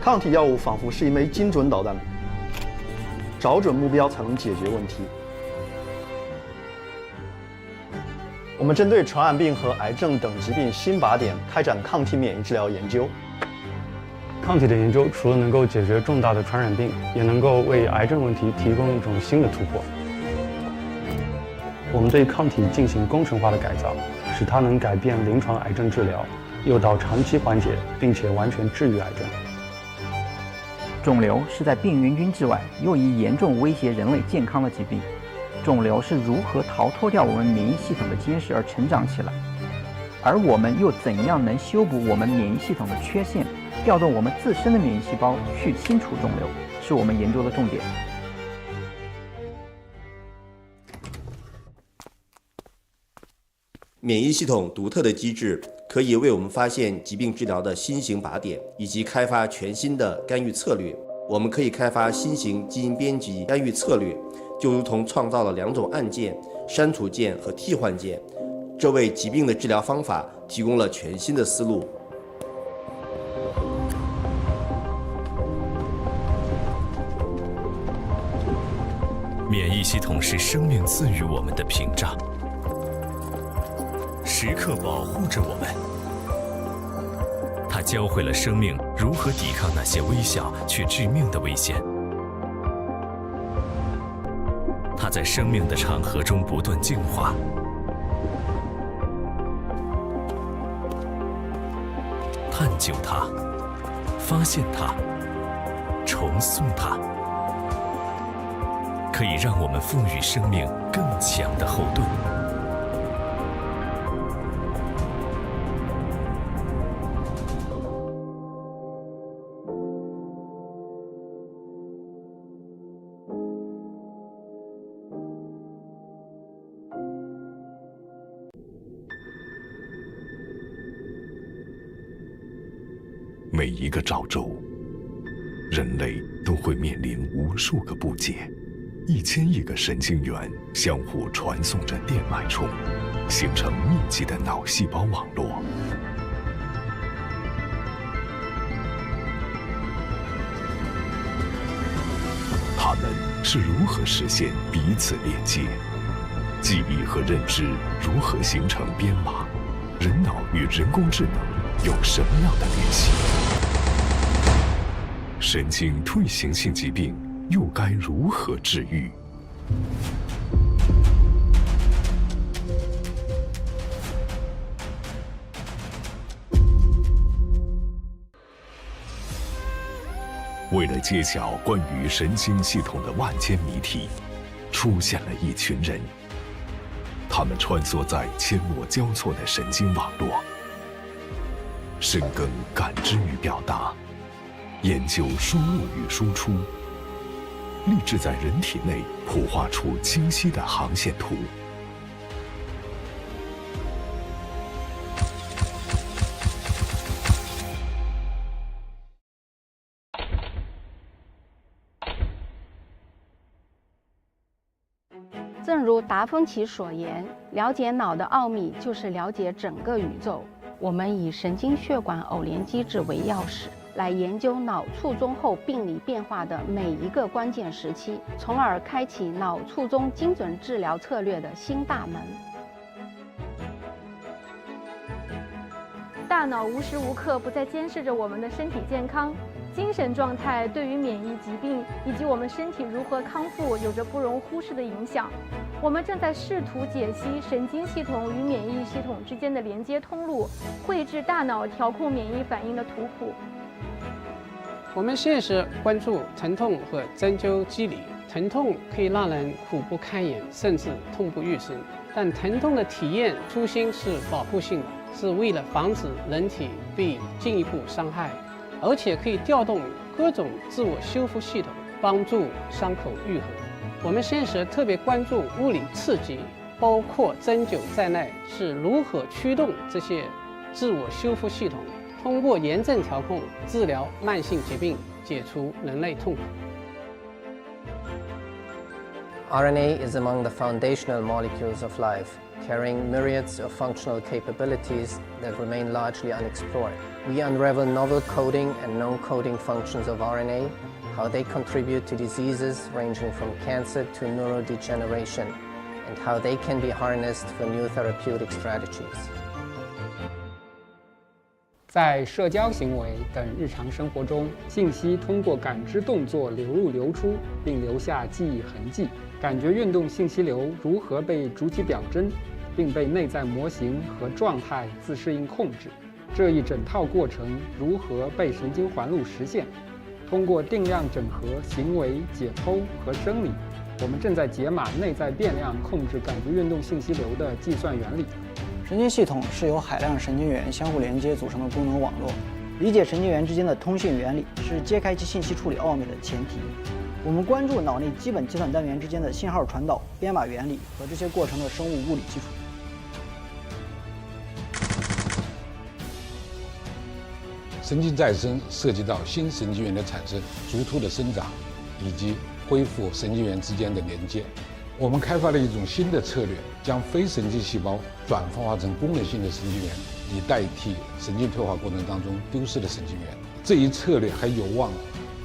抗体药物仿佛是一枚精准导弹，找准目标才能解决问题。我们针对传染病和癌症等疾病新靶点开展抗体免疫治疗研究。抗体的研究除了能够解决重大的传染病，也能够为癌症问题提供一种新的突破。我们对抗体进行工程化的改造，使它能改变临床癌症治疗，诱导长期缓解，并且完全治愈癌症。肿瘤是在病原菌之外又一严重威胁人类健康的疾病。肿瘤是如何逃脱掉我们免疫系统的监视而成长起来，而我们又怎样能修补我们免疫系统的缺陷，调动我们自身的免疫细胞去清除肿瘤，是我们研究的重点。免疫系统独特的机制可以为我们发现疾病治疗的新型靶点，以及开发全新的干预策略。我们可以开发新型基因编辑干预策略，就如同创造了2种按键：删除键和替换键。这为疾病的治疗方法提供了全新的思路。免疫系统是生命赐予我们的屏障，时刻保护着我们。它教会了生命如何抵抗那些微小却致命的危险。它在生命的长河中不断进化，探究它，发现它，重塑它，可以让我们赋予生命更强的后盾。每一个朝周，人类都会面临无数个不解，1000亿个神经元相互传送着电脉冲，形成密集的脑细胞网络。它们是如何实现彼此连接？记忆和认知如何形成编码？人脑与人工智能有什么样的联系？神经退行性疾病又该如何治愈？为了揭晓关于神经系统的万千谜题，出现了一群人，他们穿梭在阡陌交错的神经网络，深耕感知与表达，研究输入与输出，立志在人体内谱画出清晰的航线图。正如达芬奇所言，了解脑的奥秘就是了解整个宇宙。我们以神经血管偶联机制为钥匙，来研究脑卒中后病理变化的每一个关键时期，从而开启脑卒中精准治疗策略的新大门。大脑无时无刻不在监视着我们的身体健康，精神状态对于免疫疾病以及我们身体如何康复有着不容忽视的影响。我们正在试图解析神经系统与免疫系统之间的连接通路，绘制大脑调控免疫反应的图谱。我们现实关注疼痛和针灸机理。疼痛可以让人苦不堪言，甚至痛不欲生。但疼痛的体验初心是保护性的，是为了防止人体被进一步伤害，而且可以调动各种自我修复系统，帮助伤口愈合。我们现实特别关注物理刺激，包括针灸在内，是如何驱动这些自我修复系统，通过炎症调控治疗慢性疾病，解除人类痛苦。RNA is among the foundational molecules of life. carrying myriads of functional capabilities that remain largely unexplored. We unravel novel coding and non-coding functions of RNA, how they contribute to diseases ranging from cancer to neurodegeneration, and how they can be harnessed for new therapeutic strategies. 在社交行为等日常生活中，信息通过感知动作流入流出，并留下记忆痕迹。感觉运动信息流如何被主体表征，并被内在模型和状态自适应控制？这一整套过程如何被神经环路实现？通过定量整合行为、解剖和生理，我们正在解码内在变量控制感觉运动信息流的计算原理。 神经系统是由海量神经元相互连接组成的功能网络。理解神经元之间的通信原理是揭开其信息处理奥秘的前提。我们关注脑内基本计算单元之间的信号传导、编码原理和这些过程的生物物理基础。神经再生涉及到新神经元的产生、逐突的生长，以及恢复神经元之间的连接。 我们开发了一种新的策略，将非神经细胞转化成功能性的神经元，以代替神经退化过程当中丢失的神经元。这一策略还有望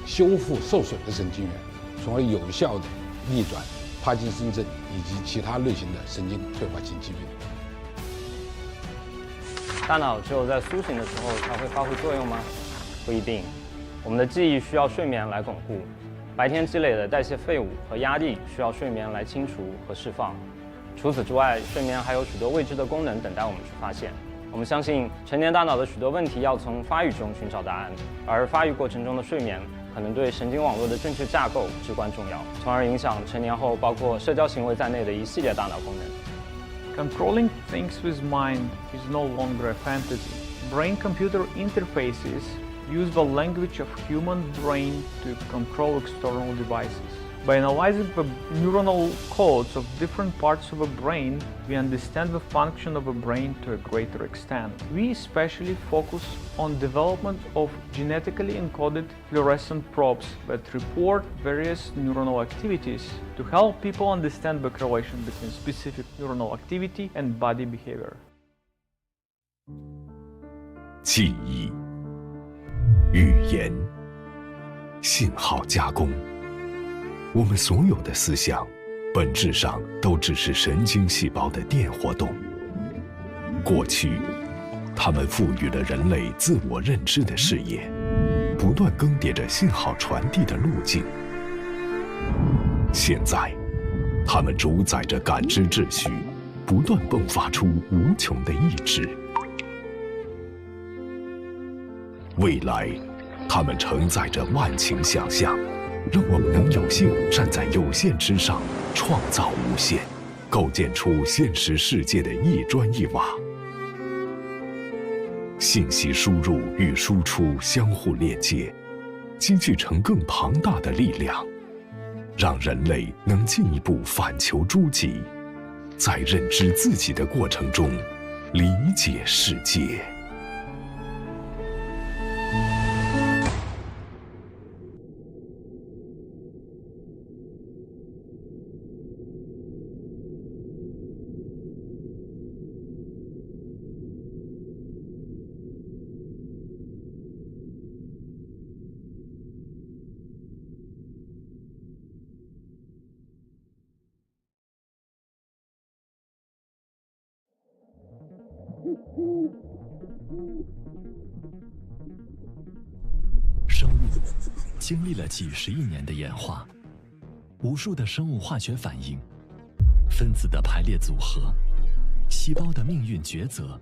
修复受损的神经元，从而有效地逆转帕金森症以及其他类型的神经退化性疾病。大脑只有在苏醒的时候才会发挥作用吗？不一定，我们的记忆需要睡眠来巩固。 白天积累的代谢废物和压力需要睡眠来清除和释放。除此之外，睡眠还有许多未知的功能等待我们去发现。我们相信，成年大脑的许多问题要从发育中寻找答案，而发育过程中的睡眠可能对神经网络的正确架构至关重要，从而影响成年后包括社交行为在内的一系列大脑功能。 Controlling things with mind is no longer a fantasy. Brain-computer interfaces use the language of human brain to control external devices. By analyzing the neuronal codes of different parts of a brain, we understand the function of a brain to a greater extent. We especially focus on development of genetically encoded fluorescent probes that report various neuronal activities to help people understand the correlation between specific neuronal activity and body behavior. 记忆。 语言、信号加工，我们所有的思想，本质上都只是神经细胞的电活动。过去，它们赋予了人类自我认知的视野，不断更迭着信号传递的路径。现在，它们主宰着感知秩序，不断迸发出无穷的意志。 未来，它们承载着万顷想象，让我们能有幸站在有限之上，创造无限，构建出现实世界的一砖一瓦。信息输入与输出相互链接，积聚成更庞大的力量，让人类能进一步反求诸己，在认知自己的过程中，理解世界。 生物经历了几十亿年的演化，无数的生物化学反应，分子的排列组合，细胞的命运抉择，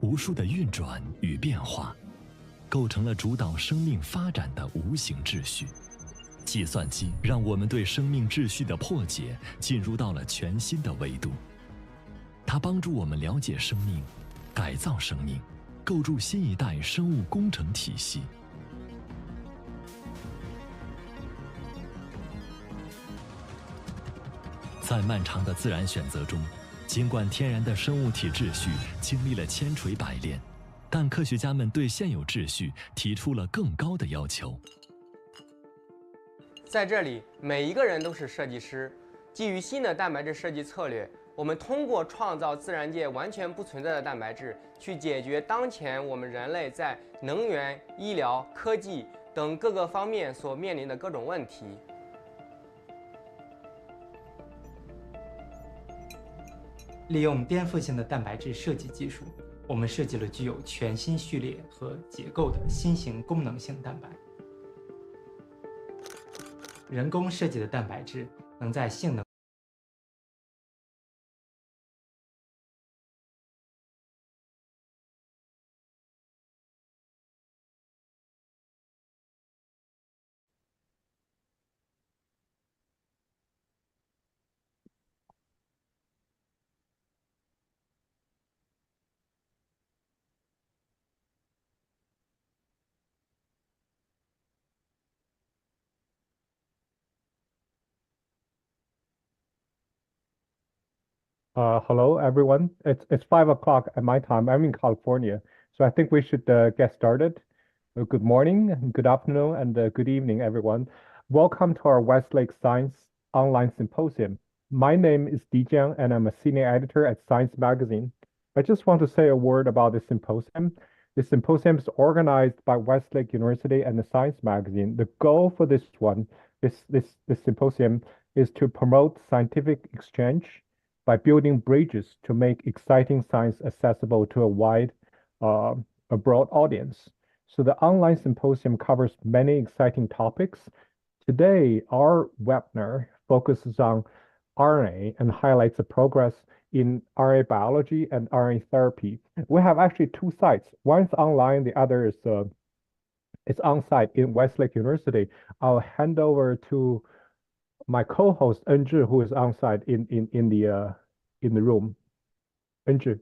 无数的运转与变化，构成了主导生命发展的无形秩序。计算机让我们对生命秩序的破解进入到了全新的维度。它帮助我们了解生命，改造生命，构筑新一代生物工程体系。在漫长的自然选择中，尽管天然的生物体秩序经历了千锤百炼，但科学家们对现有秩序提出了更高的要求。在这里，每一个人都是设计师。基于新的蛋白质设计策略，我们通过创造自然界完全不存在的蛋白质，去解决当前我们人类在能源、医疗、科技等各个方面所面临的各种问题。利用颠覆性的蛋白质设计技术，我们设计了具有全新序列和结构的新型功能性蛋白。人工设计的蛋白质能在性能Hello, everyone. It's 5 o'clock at my time. I'm in California, so I think we should get started. Good morning, good afternoon, and good evening, everyone. Welcome to our Westlake-Science online symposium. My name is Yigong, and I'm a senior editor at Science Magazine. I just want to say a word about this symposium. This symposium is organized by Westlake University and the Science Magazine. The goal for this symposium is to promote scientific exchange by building bridges to make exciting science accessible to a broad audience. So the online symposium covers many exciting topics. Today, our webinar focuses on RNA and highlights the progress in RNA biology and RNA therapy. We have actually two sites. One is online, the other is on-site in Westlake University. I'll hand over to my co-host, Enzi, who is on site in the room. Enzi.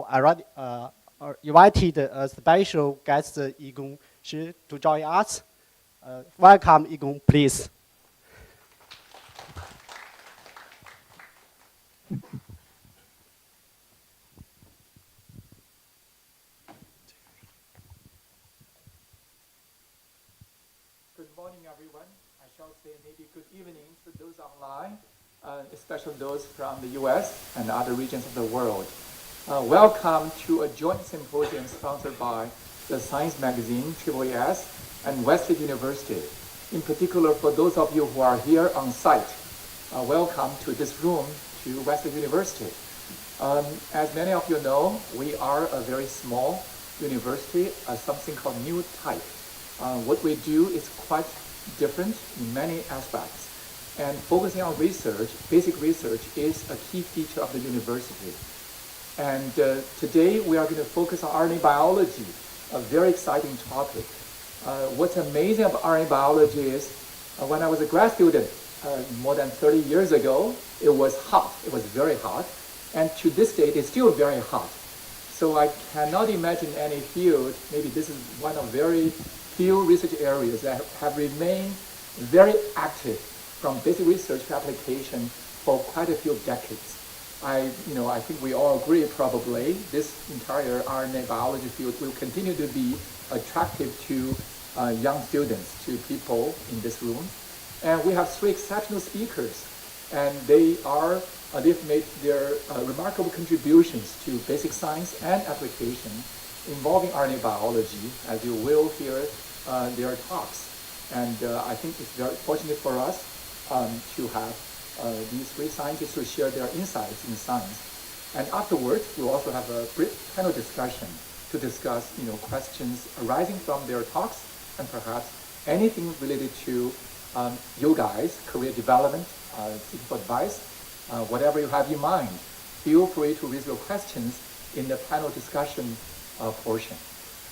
I invited a special guest, Yigong Shi, to join us. Welcome, Yigong, please. Good morning, everyone. I shall say maybe good evening to those online, especially those from the US and other regions of the world. Welcome to a joint symposium sponsored by the Science Magazine, AAAS, and Westlake University. In particular, for those of you who are here on site, welcome to this room to Westlake University. As many of you know, we are a very small university, something called new type. What we do is quite different in many aspects. And focusing on research, basic research, is a key feature of the university. And today we are going to focus on RNA biology, a very exciting topic. What's amazing about RNA biology is when I was a grad student more than 30 years ago, it was hot. It was very hot. And to this day, it's still very hot. So I cannot imagine any field, maybe this is one of very few research areas that have remained very active from basic research to application for quite a few decades. I think we all agree probably this entire RNA biology field will continue to be attractive to young students, to people in this room. And we have three exceptional speakers, and they've made their remarkable contributions to basic science and application involving RNA biology, as you will hear their talks. And I think it's very fortunate for us to have these three scientists to share their insights in science. And afterwards, we'll also have a brief panel discussion to discuss questions arising from their talks and perhaps anything related to you guys, career development, seeking for advice, whatever you have in mind. Feel free to raise your questions in the panel discussion portion.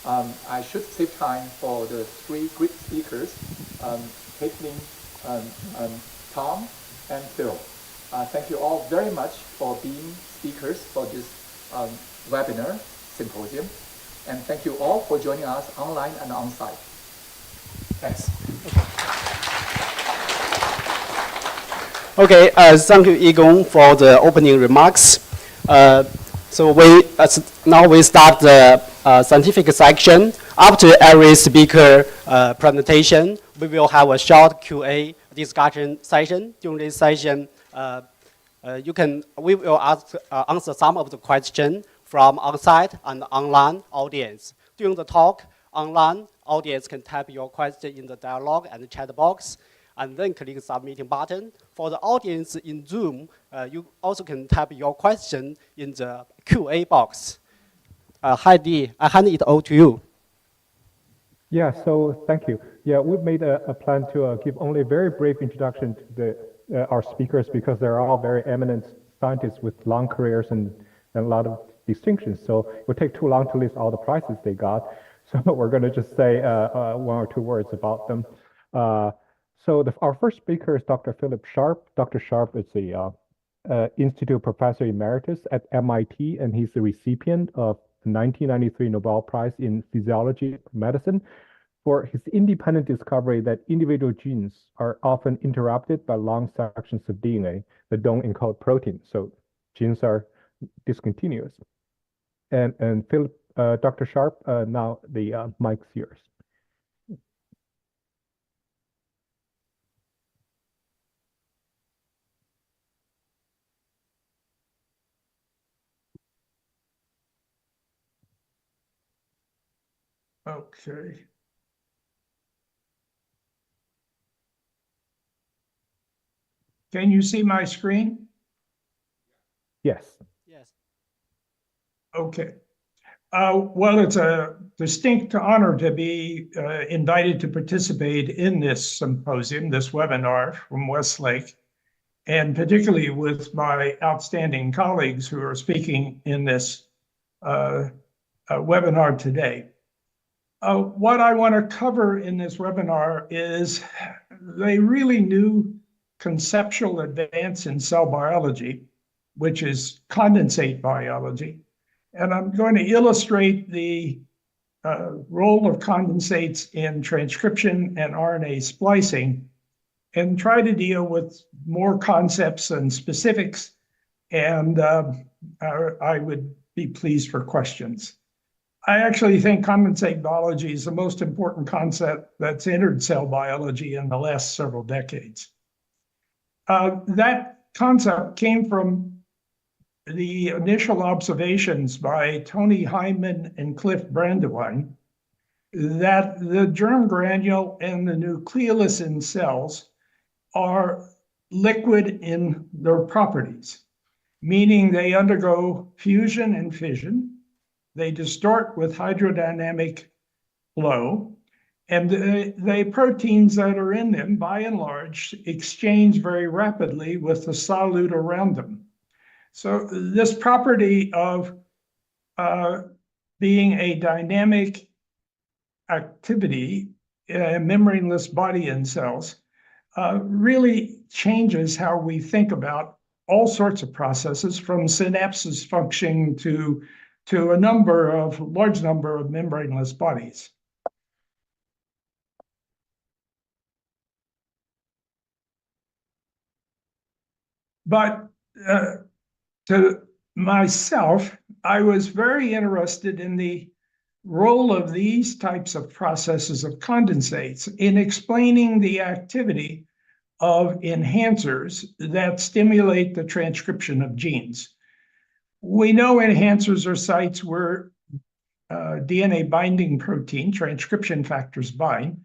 I should save time for the three great speakers, Caitlin, Tom, and Phil. Thank you all very much for being speakers for this webinar symposium. And thank you all for joining us online and on-site. Thanks. Okay, thank you, Yigong, for the opening remarks. So now we start the scientific section. After every speaker presentation, we will have a short Q&A discussion session. During this session, we will answer some of the questions from on-site and online audience. During the talk, online audience can type your question in the dialogue and the chat box, and then click the submitting button. For the audience in Zoom, you also can type your question in the Q&A box. Heidi, I hand it over to you. Yeah, so thank you. Yeah, we've made a plan to give only a very brief introduction to our speakers because they're all very eminent scientists with long careers and a lot of distinctions. So it would take too long to list all the prizes they got. So we're going to just say one or two words about them. Our first speaker is Dr. Philip Sharp. Dr. Sharp is the Institute Professor Emeritus at MIT, and he's the recipient of the 1993 Nobel Prize in Physiology Medicine for his independent discovery that individual genes are often interrupted by long sections of DNA that don't encode protein. So genes are discontinuous. And Philip, Dr. Sharp, now the mic's yours. Okay. Can you see my screen? Yes. Yes. Okay. Well, it's a distinct honor to be invited to participate in this symposium, this webinar from Westlake, and particularly with my outstanding colleagues who are speaking in this webinar today. What I want to cover in this webinar is a really new conceptual advance in cell biology, which is condensate biology. And I'm going to illustrate the role of condensates in transcription and RNA splicing and try to deal with more concepts and specifics. And I would be pleased for questions. I actually think condensate biology is the most important concept that's entered cell biology in the last several decades. That concept came from the initial observations by Tony Hyman and Cliff Brandewine that the germ granule and the nucleolus in cells are liquid in their properties, meaning they undergo fusion and fission, they distort with hydrodynamic flow, and the proteins that are in them, by and large, exchange very rapidly with the solute around them. So this property of being a dynamic activity, a membraneless body in cells, really changes how we think about all sorts of processes, from synapses functioning to a large number of membraneless bodies. But to myself, I was very interested in the role of these types of processes of condensates in explaining the activity of enhancers that stimulate the transcription of genes. We know enhancers are sites where DNA binding protein, transcription factors bind.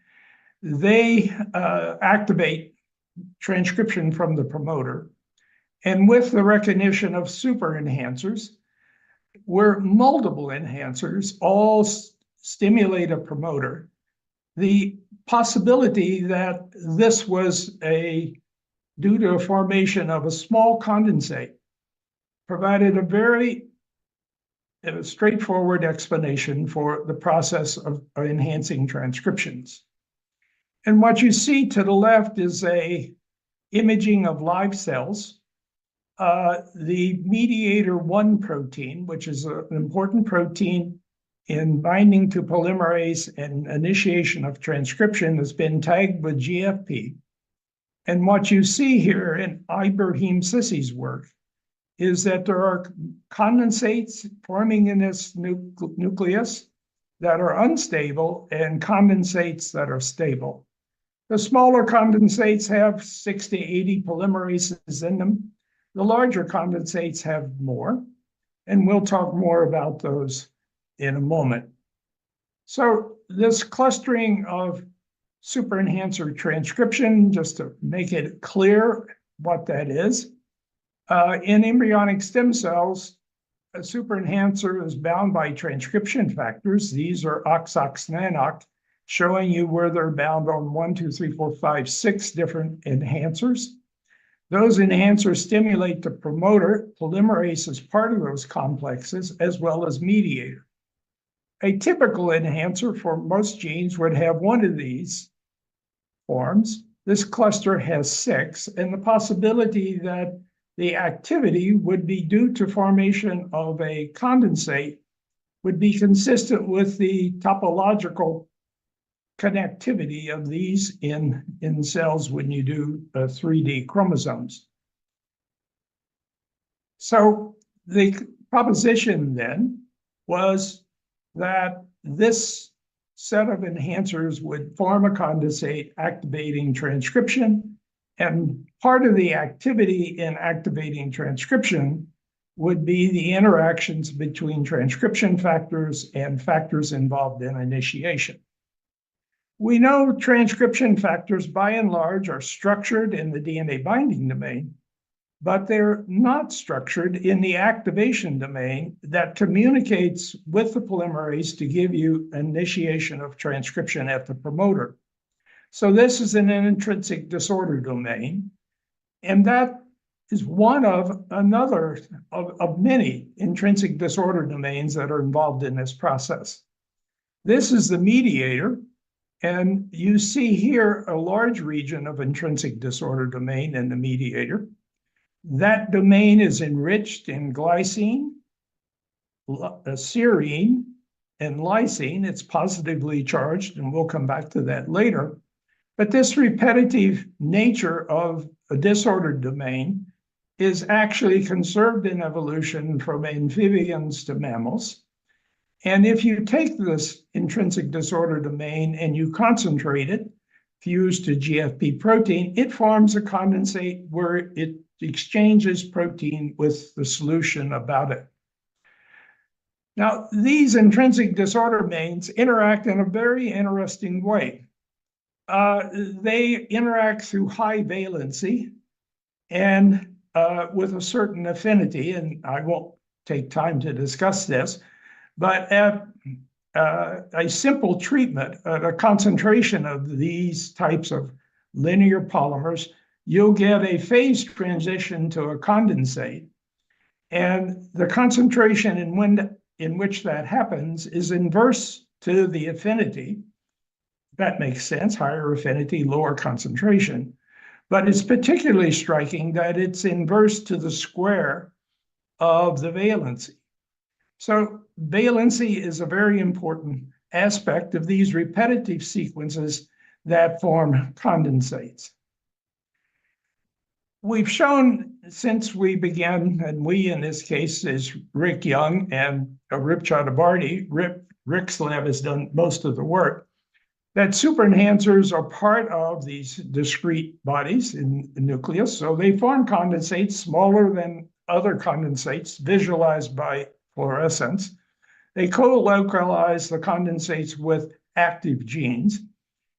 They activate transcription from the promoter. And with the recognition of super enhancers, where multiple enhancers all stimulate a promoter, the possibility that this was due to a formation of a small condensate provided a very straightforward explanation for the process of enhancing transcriptions. And what you see to the left is a imaging of live cells the mediator 1 protein, which is an important protein in binding to polymerase and initiation of transcription, has been tagged with GFP. And what you see here in Ibrahim Sissi's work is that there are condensates forming in this nucleus that are unstable and condensates that are stable. The smaller condensates have 6 to 80 polymerases in them. The larger condensates have more, and we'll talk more about those in a moment. So this clustering of superenhancer transcription, just to make it clear what that is, in embryonic stem cells, a superenhancer is bound by transcription factors. These are OX, NANOX, showing you where they're bound on 1, 2, 3, 4, 5, 6 different enhancers. Those enhancers stimulate the promoter, polymerase as part of those complexes, as well as mediator. A typical enhancer for most genes would have one of these forms. This cluster has 6, and the possibility that the activity would be due to formation of a condensate would be consistent with the topological connectivity of these in cells when you do 3D chromosomes. So the proposition then was that this set of enhancers would form a condensate activating transcription, and part of the activity in activating transcription would be the interactions between transcription factors and factors involved in initiation. We know transcription factors, by and large, are structured in the DNA binding domain, but they're not structured in the activation domain that communicates with the polymerase to give you initiation of transcription at the promoter. So this is an intrinsic disorder domain, and that is one of another of many intrinsic disorder domains that are involved in this process. This is the mediator. And you see here a large region of intrinsic disorder domain in the mediator. That domain is enriched in glycine, serine, and lysine. It's positively charged, and we'll come back to that later. But this repetitive nature of a disordered domain is actually conserved in evolution from amphibians to mammals. And if you take this intrinsic disorder domain and you concentrate it, fused to GFP protein, it forms a condensate where it exchanges protein with the solution about it. Now, these intrinsic disorder domains interact in a very interesting way. They interact through high valency and with a certain affinity, and I won't take time to discuss this, but at a simple treatment, at a concentration of these types of linear polymers, you'll get a phase transition to a condensate. And the concentration in which that happens is inverse to the affinity. That makes sense, higher affinity, lower concentration. But it's particularly striking that it's inverse to the square of the valency. So valency is a very important aspect of these repetitive sequences that form condensates. We've shown since we began, and we in this case is Rick Young and Rip Chakrabarty, Rick's lab has done most of the work, that superenhancers are part of these discrete bodies in the nucleus. So they form condensates smaller than other condensates visualized by fluorescence. They co-localize the condensates with active genes.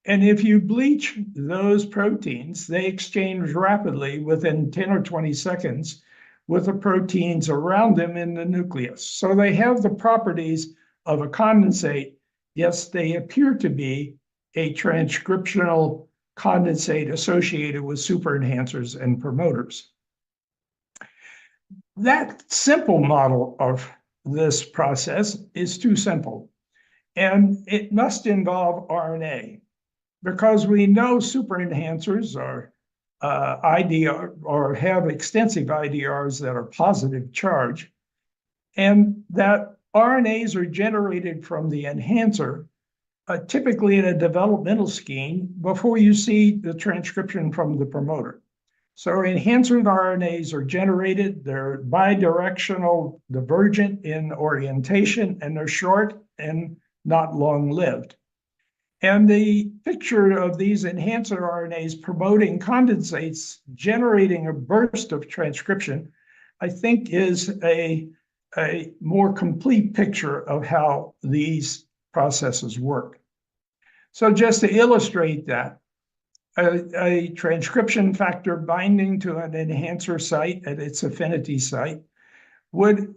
And if you bleach those proteins, they exchange rapidly within 10 or 20 seconds with the proteins around them in the nucleus. So they have the properties of a condensate. Yes, they appear to be a transcriptional condensate associated with superenhancers and promoters. That simple model of this process is too simple, and it must involve RNA, because we know superenhancers are IDR or have extensive IDRs that are positive charge, and that RNAs are generated from the enhancer, typically in a developmental scheme, before you see the transcription from the promoter. So enhancer RNAs are generated, they're bidirectional, divergent in orientation, and they're short and not long-lived. And the picture of these enhancer RNAs promoting condensates, generating a burst of transcription, I think is a more complete picture of how these processes work. So just to illustrate that, a transcription factor binding to an enhancer site at its affinity site would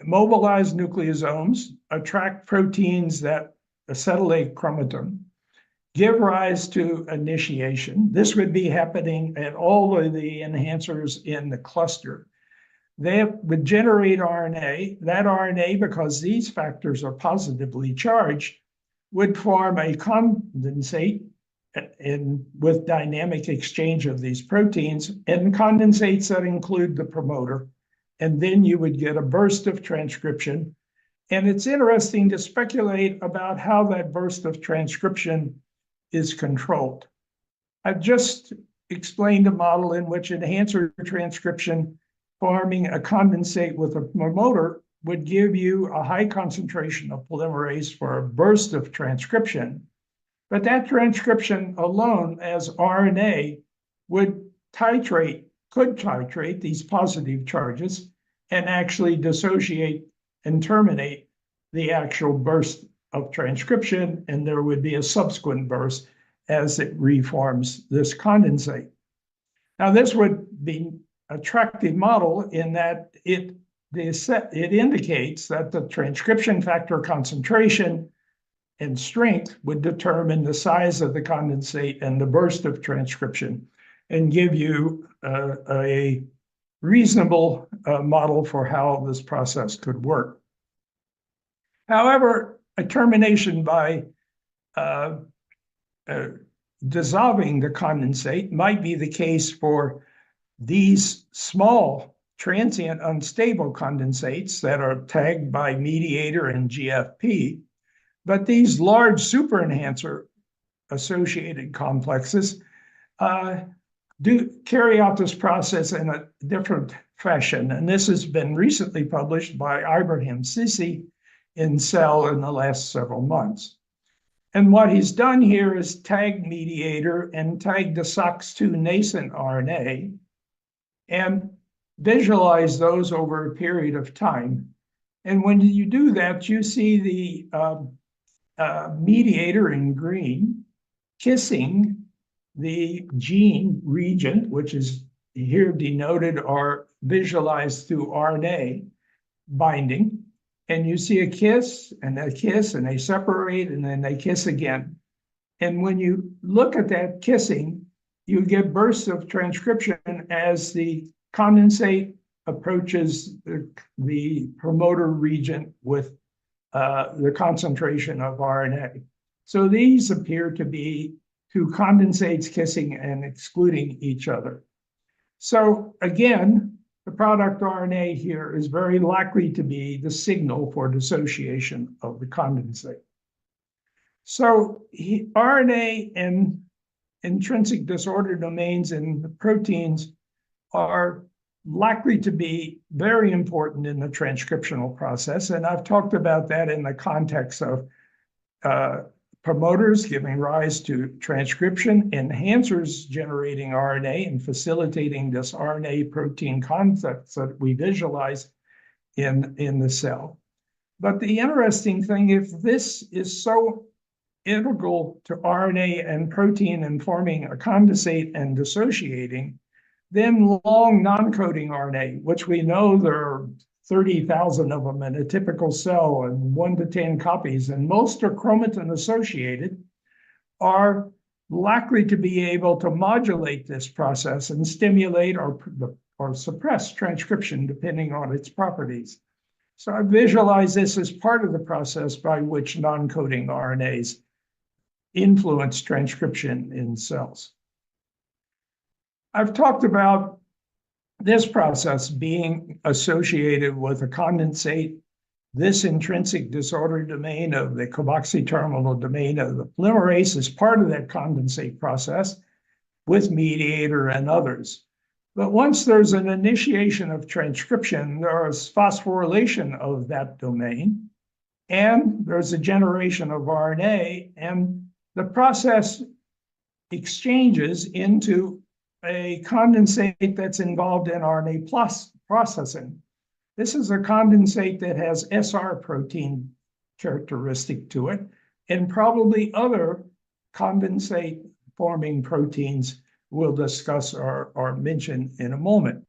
mobilize nucleosomes, attract proteins that acetylate chromatin, give rise to initiation. This would be happening at all of the enhancers in the cluster. They would generate RNA. That RNA, because these factors are positively charged, would form a condensate with dynamic exchange of these proteins, and condensates that include the promoter. And then you would get a burst of transcription. And it's interesting to speculate about how that burst of transcription is controlled. I've just explained a model in which enhancer transcription forming a condensate with a promoter would give you a high concentration of polymerase for a burst of transcription. But that transcription alone as RNA could titrate these positive charges and actually dissociate and terminate the actual burst of transcription, and there would be a subsequent burst as it reforms this condensate. Now, this would be an attractive model in that it indicates that the transcription factor concentration and strength would determine the size of the condensate and the burst of transcription, and give you a reasonable model for how this process could work. However, a termination by dissolving the condensate might be the case for these small transient unstable condensates that are tagged by mediator and GFP, but these large superenhancer associated complexes do carry out this process in a different fashion. And this has been recently published by Ibrahim Sisi in Cell in the last several months. And what he's done here is tag mediator and tag the SOX2 nascent RNA and visualize those over a period of time. And when you do that, you see the mediator in green kissing the gene region, which is here denoted or visualized through RNA binding. And you see a kiss, and they separate, and then they kiss again. And when you look at that kissing, you get bursts of transcription as the condensate approaches the promoter region with the concentration of RNA. So these appear to be two condensates kissing and excluding each other. So again, the product RNA here is very likely to be the signal for dissociation of the condensate. So RNA and intrinsic disorder domains in the proteins are likely to be very important in the transcriptional process. And I've talked about that in the context of promoters giving rise to transcription, enhancers generating RNA and facilitating this RNA protein concept that we visualize in the cell. But the interesting thing, if this is so integral to RNA and protein in forming a condensate and dissociating, then long non-coding RNA, which we know there are 30,000 of them in a typical cell and 1 to 10 copies, and most are chromatin associated, are likely to be able to modulate this process and stimulate or suppress transcription depending on its properties. So I visualize this as part of the process by which non-coding RNAs influence transcription in cells. I've talked about this process being associated with a condensate, this intrinsic disorder domain of the carboxy-terminal domain of the polymerase is part of that condensate process with mediator and others. But once there's an initiation of transcription, there's phosphorylation of that domain, and there's a generation of RNA, and the process exchanges into a condensate that's involved in RNA plus processing. This is a condensate that has SR protein characteristic to it, and probably other condensate forming proteins we'll discuss or mention in a moment.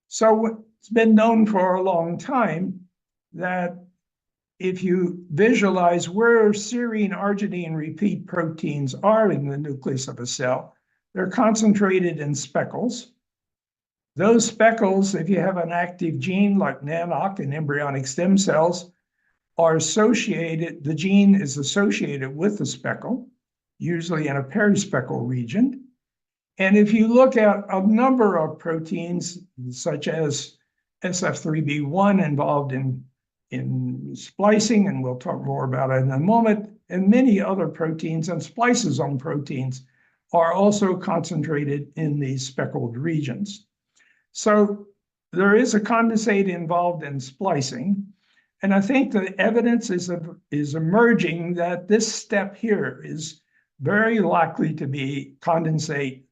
So it's been known for a long time that if you visualize where serine, arginine repeat proteins are in the nucleus of a cell, they're concentrated in speckles. Those speckles, if you have an active gene like NANOC in embryonic stem cells, are associated, the gene is associated with the speckle, usually in a perispeckle region. And if you look at a number of proteins, such as SF3B1 involved in splicing, and we'll talk more about it in a moment, and many other proteins and spliceosome proteins are also concentrated in these speckled regions. So there is a condensate involved in splicing, and I think the evidence is emerging that this step here is very likely to be condensate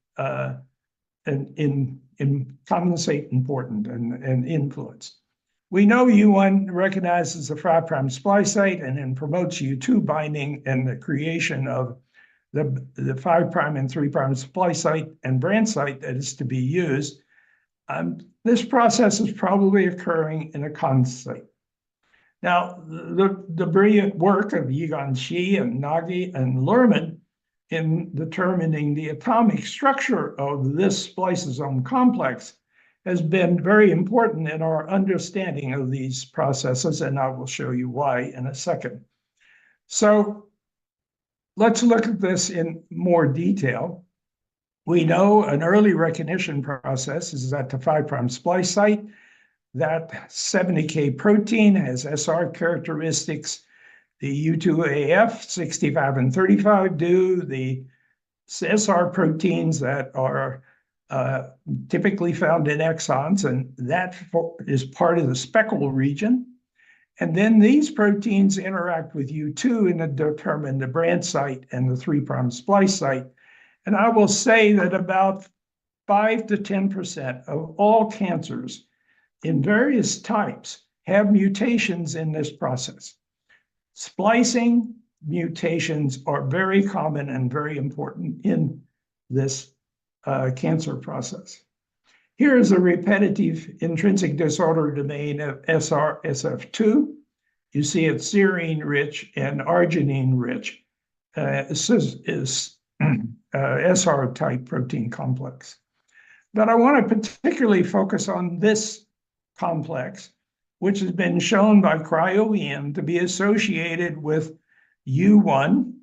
in condensate important and influence. We know U1 recognizes the 5' splice site and then promotes U2 binding and the creation of the 5' and 3' splice site and branch site that is to be used. This process is probably occurring in a condensate. Now, the brilliant work of Yigong Shi and Nagy and Lerman in determining the atomic structure of this spliceosome complex has been very important in our understanding of these processes, and I will show you why in a second. So let's look at this in more detail. We know an early recognition process is at the 5' splice site. That 70K protein has SR characteristics. The U2AF 65 and 35 do. The SR proteins that are typically found in exons, and that is part of the speckle region. And then these proteins interact with U2 and determine the branch site and the 3' splice site. And I will say that about 5 to 10% of all cancers in various types have mutations in this process. Splicing mutations are very common and very important in this cancer process. Here is a repetitive intrinsic disorder domain of SRSF2. You see it's serine rich and arginine rich. This is SR type protein complex. But I want to particularly focus on this complex, which has been shown by cryo-EM to be associated with U1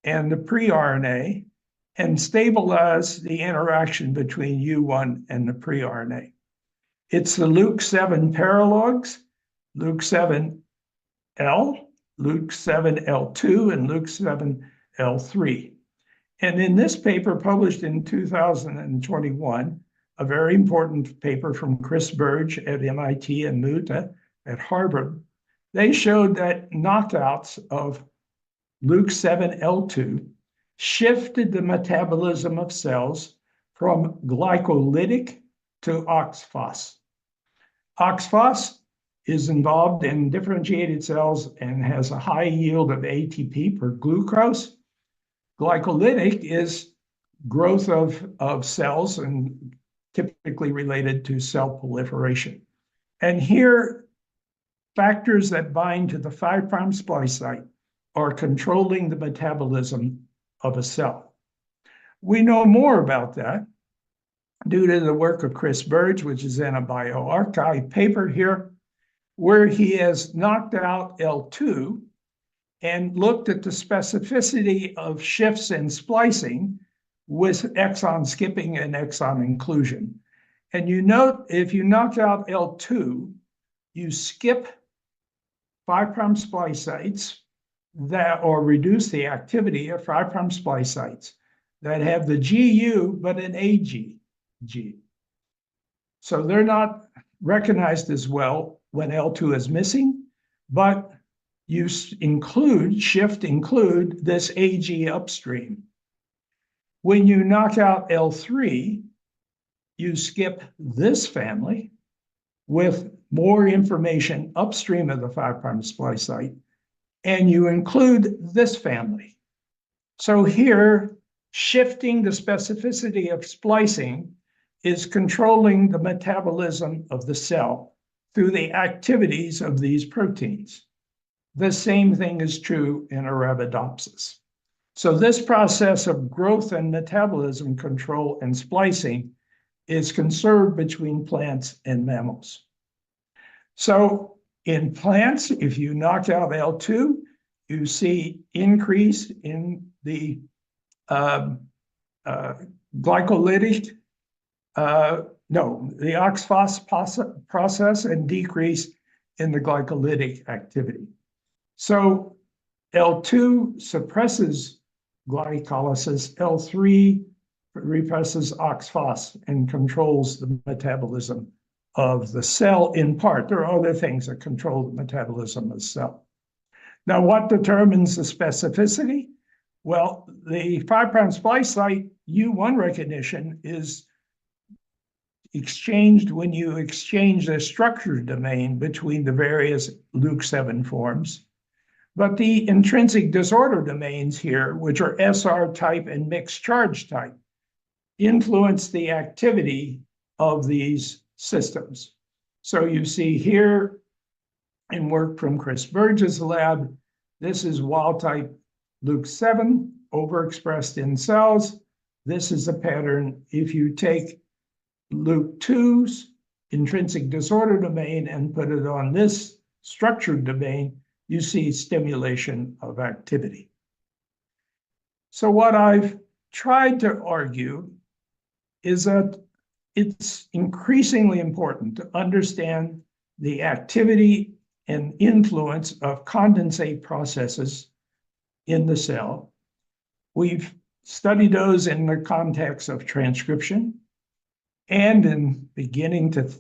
and the pre-RNA and stabilize the interaction between U1 and the pre-RNA. It's the Luke7 paralogs, Luke7L, Luke7L2, and Luke7L3. And in this paper published in 2021, a very important paper from Chris Burge at MIT and Muta at Harvard, they showed that knockouts of Luke7L2 shifted the metabolism of cells from glycolytic to OXPHOS. OXPHOS is involved in differentiated cells and has a high yield of ATP per glucose. Glycolytic is growth of cells and typically related to cell proliferation. And here, factors that bind to the 5' splice site are controlling the metabolism of a cell. We know more about that due to the work of Chris Burge, which is in a bioRxiv paper here, where he has knocked out L2 and looked at the specificity of shifts in splicing with exon skipping and exon inclusion. And you note if you knock out L2, you skip 5' splice sites that, or reduce the activity of 5' splice sites that have the GU but an AG gene. So they're not recognized as well when L2 is missing, but you include this AG upstream. When you knock out L3, you skip this family with more information upstream of the 5' splice site, and you include this family. So here, shifting the specificity of splicing is controlling the metabolism of the cell through the activities of these proteins. The same thing is true in Arabidopsis. So this process of growth and metabolism control and splicing is conserved between plants and mammals. So in plants, if you knock out L2, you see increase in the glycolytic, the OXPHOS process, and decrease in the glycolytic activity. So L2 suppresses glycolysis, L3 represses OXPHOS and controls the metabolism of the cell in part. There are other things that control the metabolism of the cell. Now, what determines the specificity? Well, the 5' splice site U1 recognition is exchanged when you exchange the structure domain between the various Luke 7 forms. But the intrinsic disorder domains here, which are SR type and mixed charge type, influence the activity of these systems. So you see here in work from Chris Burge's lab, this is wild type Luke 7 overexpressed in cells. This is a pattern. If you take Luke 2's intrinsic disorder domain and put it on this structured domain, you see stimulation of activity. So what I've tried to argue is that it's increasingly important to understand the activity and influence of condensate processes in the cell. We've studied those in the context of transcription and in beginning to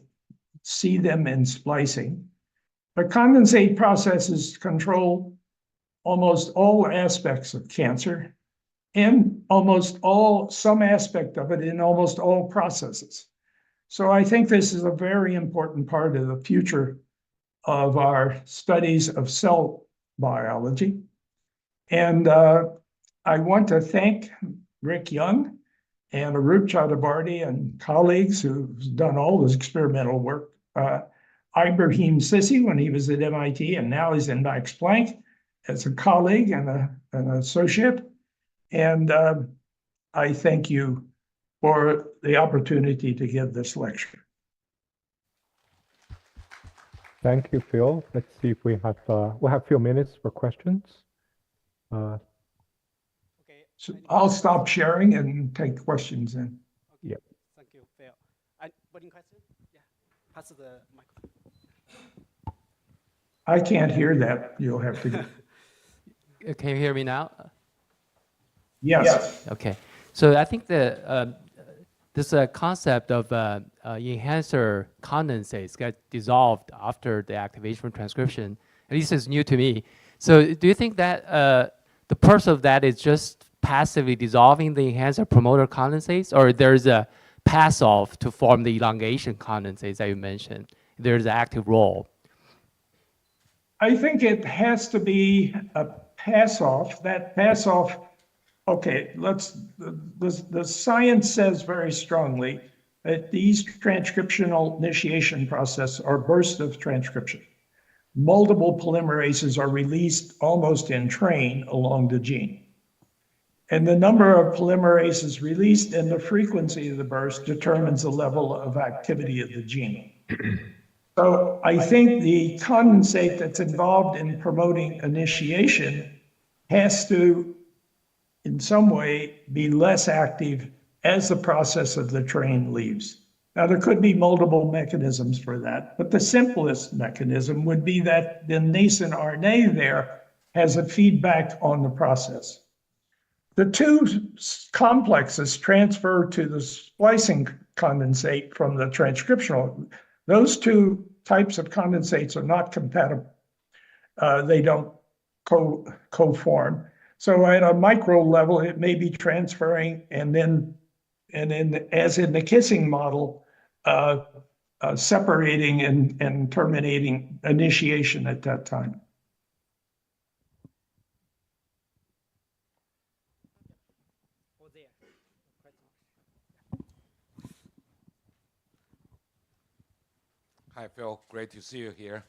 see them in splicing. But condensate processes control almost all aspects of cancer and some aspect of it in almost all processes. So I think this is a very important part of the future of our studies of cell biology. And I want to thank Rick Young and Arup Chakrabarty and colleagues who've done all this experimental work. Ibrahim Sissi, when he was at MIT, and now he's in Max Planck as a colleague and an associate. And I thank you for the opportunity to give this lecture. Thank you, Phil. Let's see if we have we'll have a few minutes for questions. So I'll stop sharing and take questions then. Yeah. Thank you, Phil. Any question? Yeah. Pass the microphone. I can't hear that. You'll have to. Can you hear me now? Yes. Okay. So I think this concept of enhancer condensates get dissolved after the activation from transcription. At least it's new to me. So do you think that the purpose of that is just passively dissolving the enhancer promoter condensates, or there's a pass off to form the elongation condensates that you mentioned? There's an active role. I think it has to be a pass off. That pass off. Okay, the science says very strongly that these transcriptional initiation processes are bursts of transcription. Multiple polymerases are released almost in train along the gene. And the number of polymerases released and the frequency of the burst determines the level of activity of the gene. So I think the condensate that's involved in promoting initiation has to in some way be less active as the process of the train leaves. Now, there could be multiple mechanisms for that, but the simplest mechanism would be that the nascent RNA there has a feedback on the process. The two complexes transfer to the splicing condensate from the transcriptional. Those two types of condensates are not compatible. They don't co-form. So at a micro level, it may be transferring and then as in the kissing model, separating and terminating initiation at that time. Hi, Phil. Great to see you here.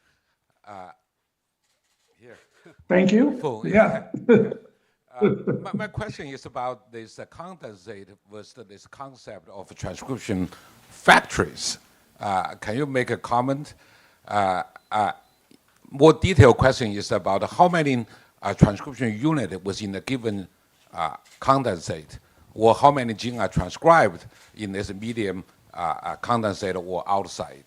Thank you. Full. Yeah. My question is about this condensate versus this concept of transcription factories. Can you make a comment? More detailed question is about how many transcription units within a given condensate, or how many genes are transcribed in this medium condensate or outside.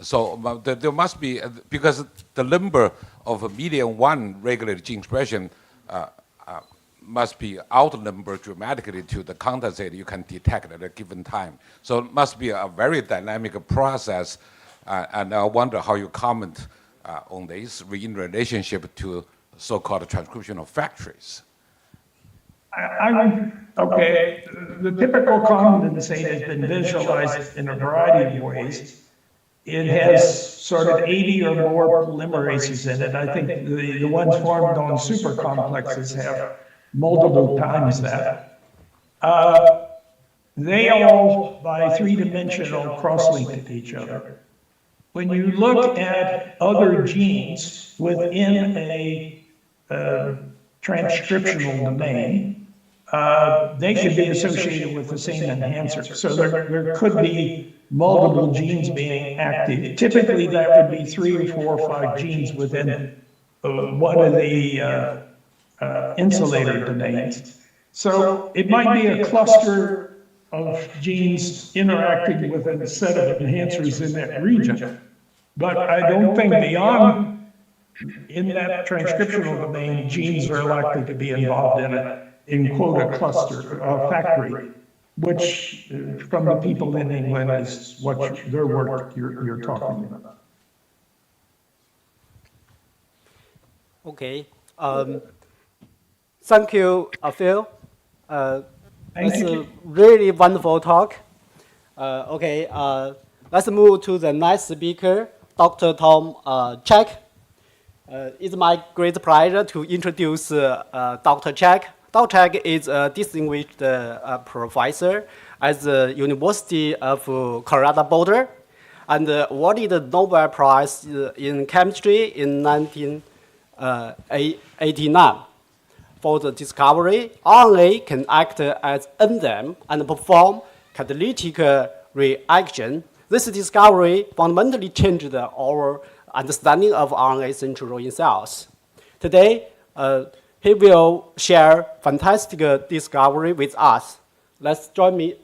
So there must be, because the number of medium 1 regulated gene expression must be outnumbered dramatically to the condensate you can detect at a given time. So it must be a very dynamic process, and I wonder how you comment on this in relationship to so-called transcriptional factories. Okay, the typical condensate has been visualized in a variety of ways. It has sort of 80 or more polymerases in it. I think the ones formed on super complexes have multiple times that. They all, by three-dimensional, cross-link to each other. When you look at other genes within a transcriptional domain, they could be associated with the same enhancer. So there could be multiple genes being active. Typically, that would be 3 or 4 or 5 genes within one of the insulator domains. So it might be a cluster of genes interacting with a set of enhancers in that region. But I don't think beyond, in that transcriptional domain, genes are likely to be involved in quote, a cluster, factory, which from the people in England is what their work you're talking about. Okay. Thank you, Phil. It's a really wonderful talk. Okay, let's move to the next speaker, Dr. Tom Check. It's my great pleasure to introduce Dr. Check. Dr. Check is a distinguished professor at the University of Colorado Boulder and awarded the Nobel Prize in Chemistry in 1989. For the discovery, RNA can act as enzyme and perform catalytic reaction. This discovery fundamentally changed our understanding of RNA central role in cells. Today, he will share fantastic discovery with us. Let's join me.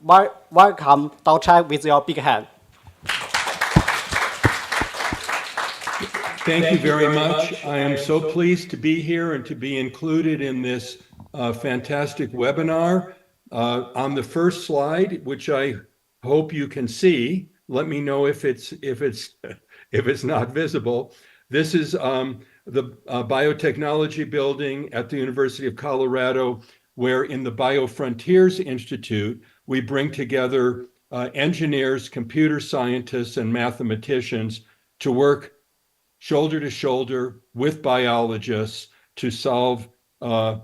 Welcome, Dr. Check, with your big hand. Thank you very much. I am so pleased to be here and to be included in this fantastic webinar. On the first slide, which I hope you can see, let me know if it's not visible. This is the biotechnology building at the University of Colorado, where in the BioFrontiers Institute, we bring together engineers, computer scientists, and mathematicians to work shoulder to shoulder with biologists to solve the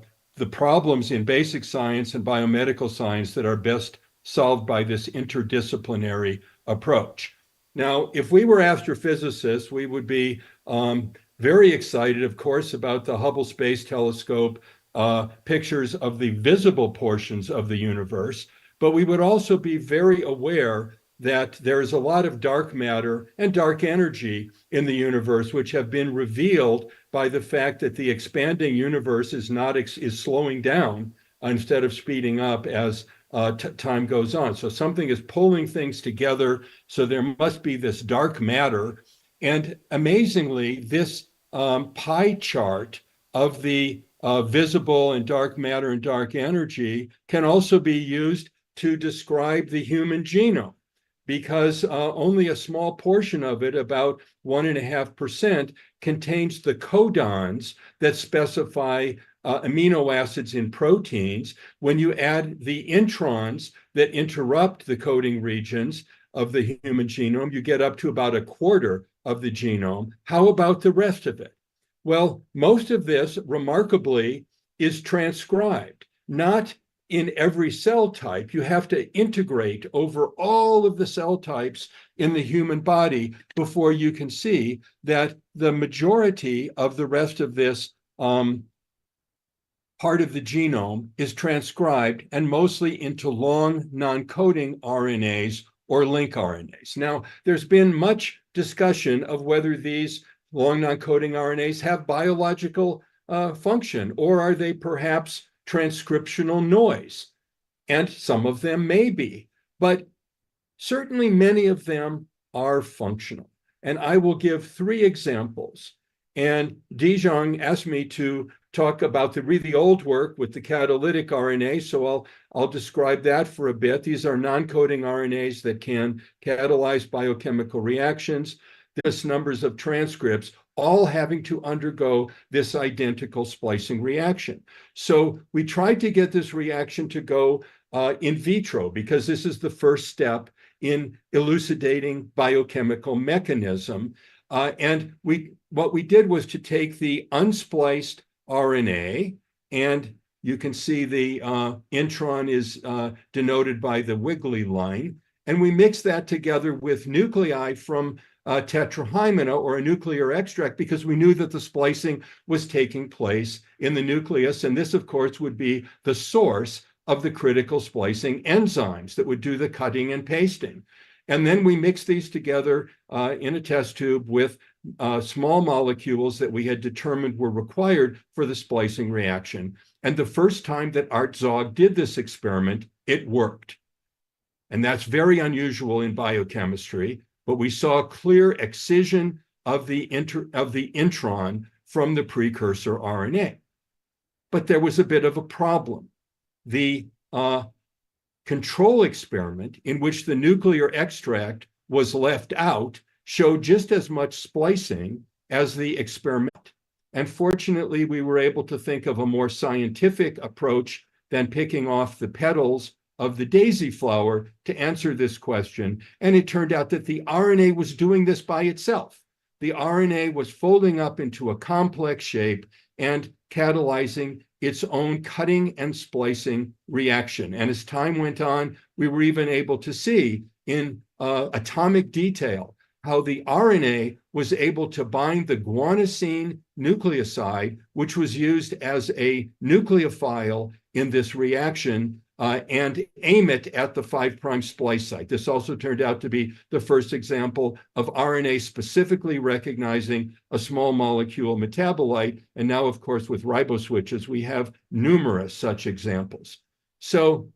problems in basic science and biomedical science that are best solved by this interdisciplinary approach. Now, if we were astrophysicists, we would be very excited, of course, about the Hubble Space Telescope pictures of the visible portions of the universe, but we would also be very aware that there's a lot of dark matter and dark energy in the universe, which have been revealed by the fact that the expanding universe is slowing down instead of speeding up as time goes on. So something is pulling things together. So there must be this dark matter. And amazingly, this pie chart of the visible and dark matter and dark energy can also be used to describe the human genome, because only a small portion of it, about 1.5%, contains the codons that specify amino acids in proteins. When you add the introns that interrupt the coding regions of the human genome, you get up to about 1/4 of the genome. How about the rest of it? Well, most of this, remarkably, is transcribed, not in every cell type. You have to integrate over all of the cell types in the human body before you can see that the majority of the rest of this part of the genome is transcribed, and mostly into long non-coding RNAs or link RNAs. Now, there's been much discussion of whether these long non-coding RNAs have biological function, or are they perhaps transcriptional noise? And some of them may be, but certainly many of them are functional. And I will give 3 examples. And Yigong asked me to talk about the really old work with the catalytic RNA, so I'll describe that for a bit. These are non-coding RNAs that can catalyze biochemical reactions. There's numbers of transcripts, all having to undergo this identical splicing reaction. So we tried to get this reaction to go in vitro, because this is the first step in elucidating biochemical mechanism. And what we did was to take the unspliced RNA, and you can see the intron is denoted by the wiggly line, and we mix that together with nuclei from tetrahymena, or a nuclear extract, because we knew that the splicing was taking place in the nucleus. And this, of course, would be the source of the critical splicing enzymes that would do the cutting and pasting. And then we mix these together in a test tube with small molecules that we had determined were required for the splicing reaction. And the first time that Art Zog did this experiment, it worked. And that's very unusual in biochemistry. But we saw clear excision of the intron from the precursor RNA. But there was a bit of a problem. The control experiment, in which the nuclear extract was left out, showed just as much splicing as the experiment. And fortunately, we were able to think of a more scientific approach than picking off the petals of the daisy flower to answer this question. And it turned out that the RNA was doing this by itself. The RNA was folding up into a complex shape and catalyzing its own cutting and splicing reaction. And as time went on, we were even able to see in atomic detail how the RNA was able to bind the guanosine nucleoside, which was used as a nucleophile in this reaction, and aim it at the 5' splice site. This also turned out to be the first example of RNA specifically recognizing a small molecule metabolite. And now, of course, with riboswitches, we have numerous such examples. So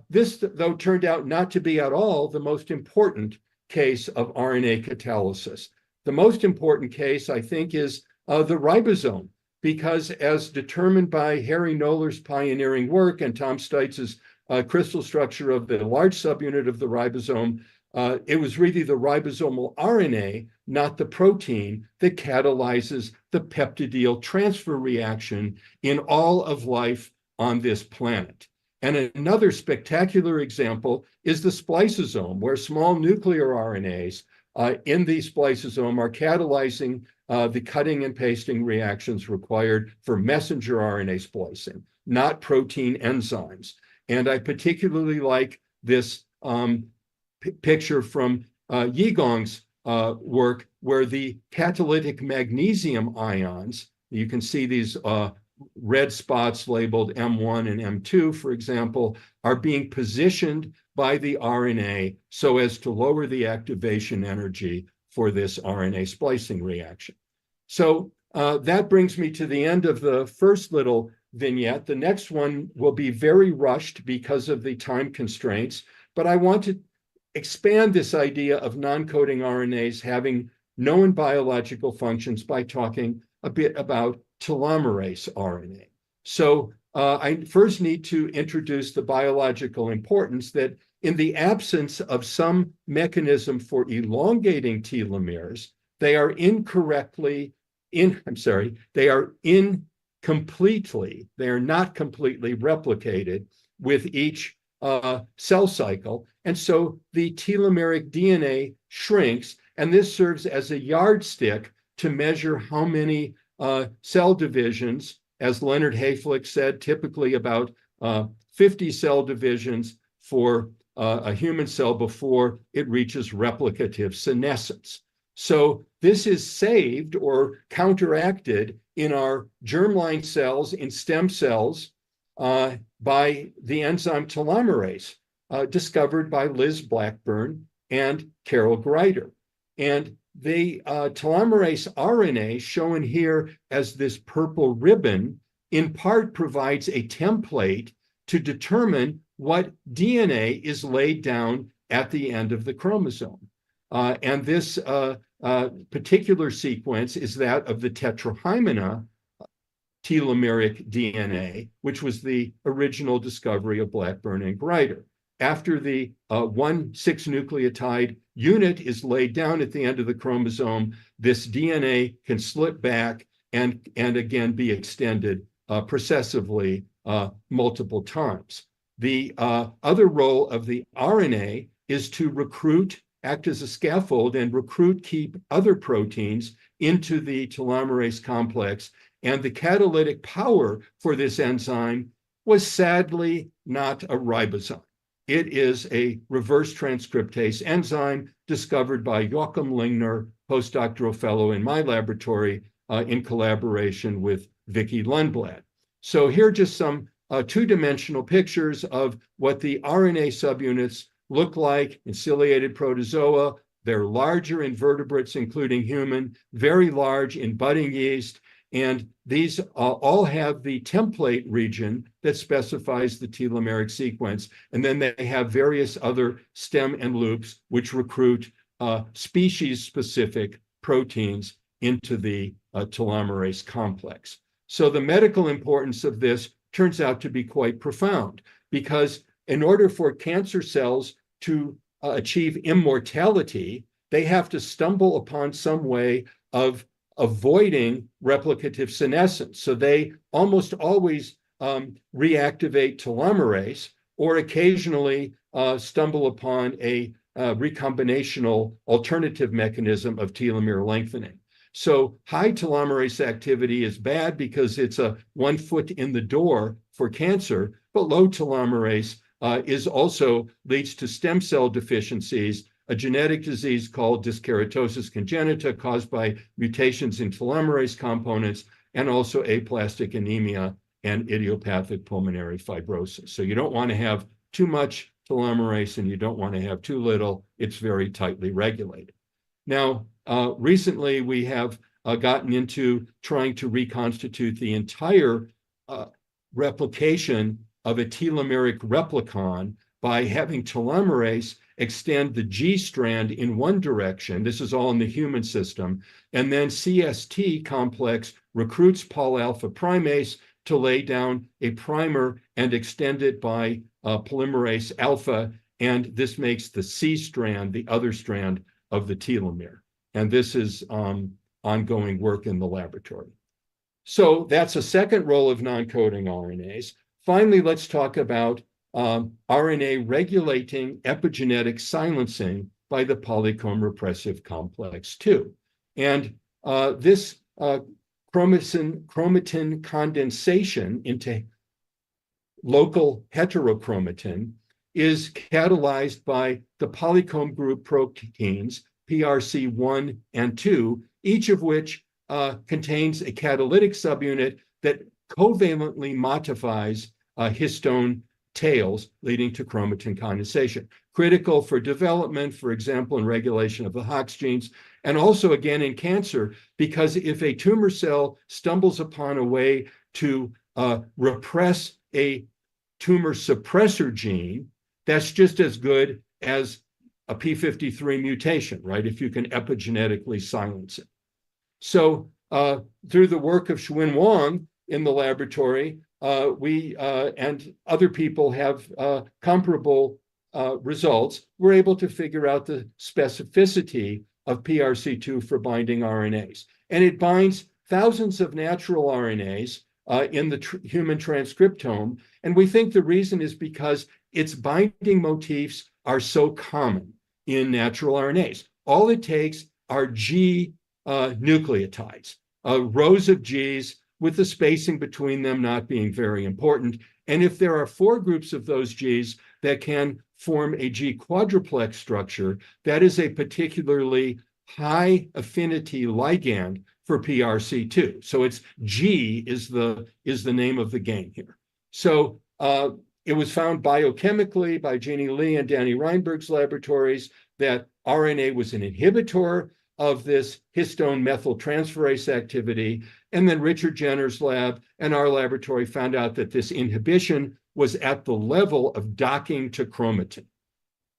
this, though, turned out not to be at all the most important case of RNA catalysis. The most important case, I think, is the ribosome, because as determined by Harry Knoller's pioneering work and Tom Steitz's crystal structure of the large subunit of the ribosome, it was really the ribosomal RNA, not the protein, that catalyzes the peptidyl transfer reaction in all of life on this planet. And another spectacular example is the spliceosome, where small nuclear RNAs in the spliceosome are catalyzing the cutting and pasting reactions required for messenger RNA splicing, not protein enzymes. And I particularly like this picture from Yigong's work, where the catalytic magnesium ions, you can see these red spots labeled M1 and M2, for example, are being positioned by the RNA so as to lower the activation energy for this RNA splicing reaction. So that brings me to the end of the first little vignette. The next one will be very rushed because of the time constraints, but I want to expand this idea of non-coding RNAs having known biological functions by talking a bit about telomerase RNA. So I first need to introduce the biological importance that in the absence of some mechanism for elongating telomeres, they are incompletely, they are not completely replicated with each cell cycle. And so the telomeric DNA shrinks, and this serves as a yardstick to measure how many cell divisions, as Leonard Hayflick said, typically about 50 cell divisions for a human cell before it reaches replicative senescence. So this is saved or counteracted in our germline cells, in stem cells, by the enzyme telomerase, discovered by Liz Blackburn and Carol Greider. And the telomerase RNA, shown here as this purple ribbon, in part provides a template to determine what DNA is laid down at the end of the chromosome. And this particular sequence is that of the tetrahymena telomeric DNA, which was the original discovery of Blackburn and Greider. After the 1,6 nucleotide unit is laid down at the end of the chromosome, this DNA can slip back and again be extended processively multiple times. The other role of the RNA is to recruit, act as a scaffold and recruit, keep other proteins into the telomerase complex. And the catalytic power for this enzyme was sadly not a ribosome. It is a reverse transcriptase enzyme discovered by Joachim Lingner, postdoctoral fellow in my laboratory, in collaboration with Vicky Lundblad. So here are just some two-dimensional pictures of what the RNA subunits look like in ciliated protozoa. They're larger in vertebrates, including human, very large in budding yeast. And these all have the template region that specifies the telomeric sequence. And then they have various other stem and loops, which recruit species-specific proteins into the telomerase complex. So the medical importance of this turns out to be quite profound, because in order for cancer cells to achieve immortality, they have to stumble upon some way of avoiding replicative senescence. So they almost always reactivate telomerase, or occasionally stumble upon a recombinational alternative mechanism of telomere lengthening. So high telomerase activity is bad because it's a 1 foot in the door for cancer, but low telomerase leads to stem cell deficiencies, a genetic disease called dyskeratosis congenita caused by mutations in telomerase components, and also aplastic anemia and idiopathic pulmonary fibrosis. So you don't want to have too much telomerase and you don't want to have too little. It's very tightly regulated. Now, recently we have gotten into trying to reconstitute the entire replication of a telomeric replicon by having telomerase extend the G strand in one direction. This is all in the human system. And then CST complex recruits Pol alpha primase to lay down a primer and extend it by polymerase alpha. And this makes the C strand, the other strand of the telomere. And this is ongoing work in the laboratory. So that's a second role of non-coding RNAs. Finally, let's talk about RNA regulating epigenetic silencing by the polycomb repressive complex 2. And this chromatin condensation into local heterochromatin is catalyzed by the polycomb group proteins, PRC1 and 2, each of which contains a catalytic subunit that covalently modifies histone tails, leading to chromatin condensation. Critical for development, for example, in regulation of the Hox genes, and also again in cancer, because if a tumor cell stumbles upon a way to repress a tumor suppressor gene, that's just as good as a p53 mutation, right? If you can epigenetically silence it. So through the work of Xuan Wang in the laboratory, we and other people have comparable results. We're able to figure out the specificity of PRC2 for binding RNAs. And it binds thousands of natural RNAs in the human transcriptome. And we think the reason is because its binding motifs are so common in natural RNAs. All it takes are G nucleotides, rows of Gs with the spacing between them not being very important. And if there are 4 groups of those Gs that can form a G quadruplex structure, that is a particularly high affinity ligand for PRC2. So it's G is the name of the game here. So it was found biochemically by Jeannie Lee and Danny Reinberg's laboratories that RNA was an inhibitor of this histone methyltransferase activity. And then Richard Jenner's lab and our laboratory found out that this inhibition was at the level of docking to chromatin.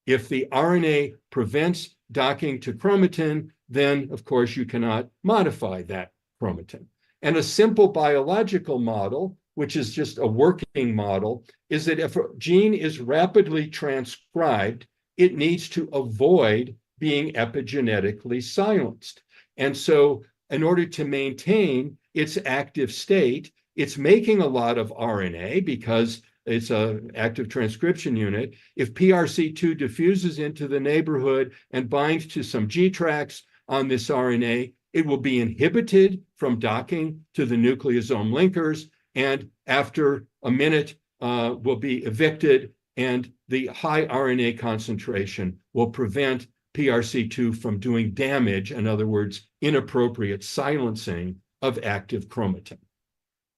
If the RNA prevents docking to chromatin, then of course you cannot modify that chromatin. And a simple biological model, which is just a working model, is that if a gene is rapidly transcribed, it needs to avoid being epigenetically silenced. And so in order to maintain its active state, it's making a lot of RNA because it's an active transcription unit. If PRC2 diffuses into the neighborhood and binds to some G tracks on this RNA, it will be inhibited from docking to the nucleosome linkers, and after a minute will be evicted, and the high RNA concentration will prevent PRC2 from doing damage, in other words, inappropriate silencing of active chromatin.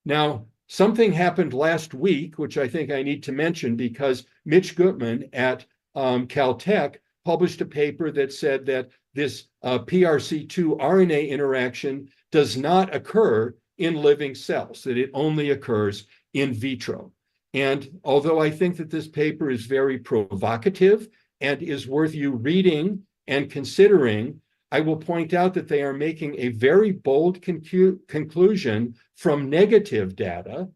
Now, something happened last week, which I think I need to mention because Mitch Gutman at Caltech published a paper that said that this PRC2 RNA interaction does not occur in living cells, that it only occurs in vitro. And although I think that this paper is very provocative and is worth you reading and considering, I will point out that they are making a very bold conclusion from negative data,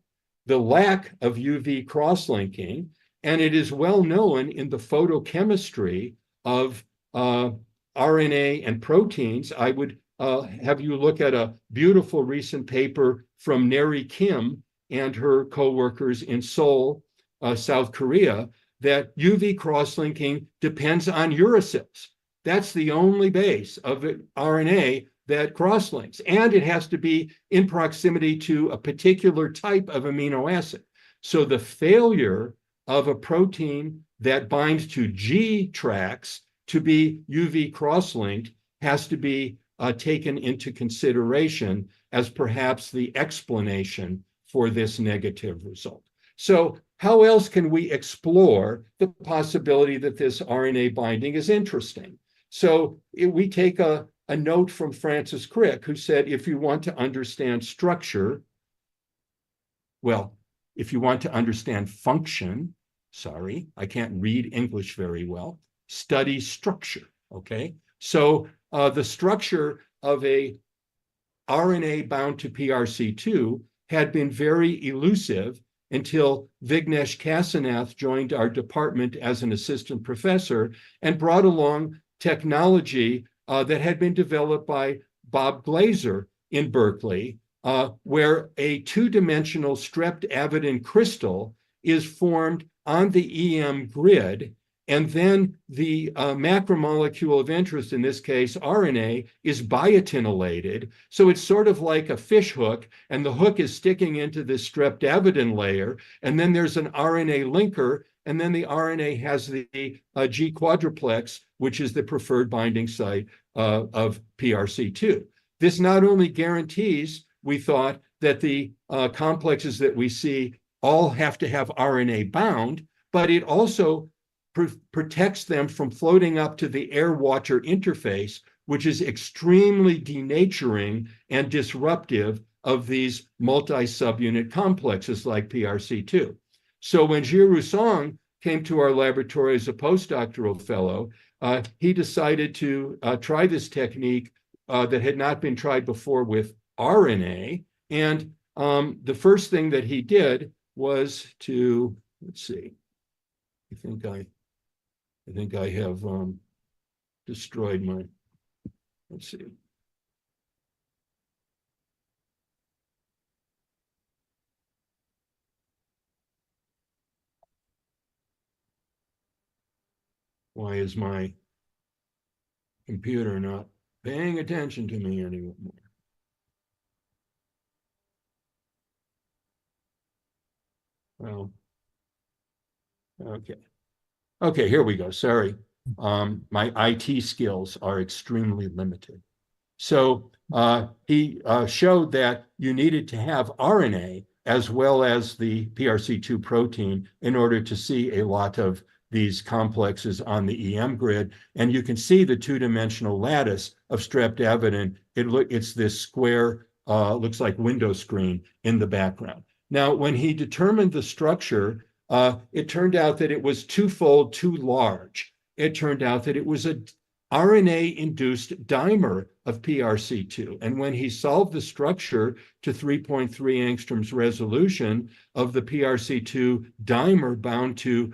the lack of UV cross-linking, and it is well known in the photochemistry of RNA and proteins. I would have you look at a beautiful recent paper from Neri Kim and her co-workers in Seoul, South Korea, that UV cross-linking depends on uracils. That's the only base of RNA that cross-links. And it has to be in proximity to a particular type of amino acid. So the failure of a protein that binds to G tracks to be UV cross-linked has to be taken into consideration as perhaps the explanation for this negative result. So how else can we explore the possibility that this RNA binding is interesting? So we take a note from Francis Crick, who said, if you want to understand structure, well, if you want to understand function, sorry, I can't read English very well, study structure, okay? So the structure of a RNA bound to PRC2 had been very elusive until Vignesh Kasanath joined our department as an assistant professor and brought along technology that had been developed by Bob Glaser in Berkeley, where a two-dimensional streptavidin crystal is formed on the EM grid, and then the macromolecule of interest, in this case RNA, is biotinylated. So it's sort of like a fish hook, and the hook is sticking into this streptavidin layer, and then there's an RNA linker, and then the RNA has the G quadruplex, which is the preferred binding site of PRC2. This not only guarantees, we thought, that the complexes that we see all have to have RNA bound, but it also protects them from floating up to the air-water interface, which is extremely denaturing and disruptive of these multi-subunit complexes like PRC2. So when Jiru Song came to our laboratory as a postdoctoral fellow, he decided to try this technique that had not been tried before with RNA. And the first thing that he did was to, let's see, I think I have destroyed my, let's see. Why is my computer not paying attention to me anymore? Well, okay. Okay, here we go. Sorry. My IT skills are extremely limited. So he showed that you needed to have RNA as well as the PRC2 protein in order to see a lot of these complexes on the EM grid. And you can see the two-dimensional lattice of streptavidin. It's this square, looks like window screen in the background. Now, when he determined the structure, it turned out that it was twofold too large. It turned out that it was a RNA-induced dimer of PRC2. And when he solved the structure to 3.3 angstroms resolution of the PRC2 dimer bound to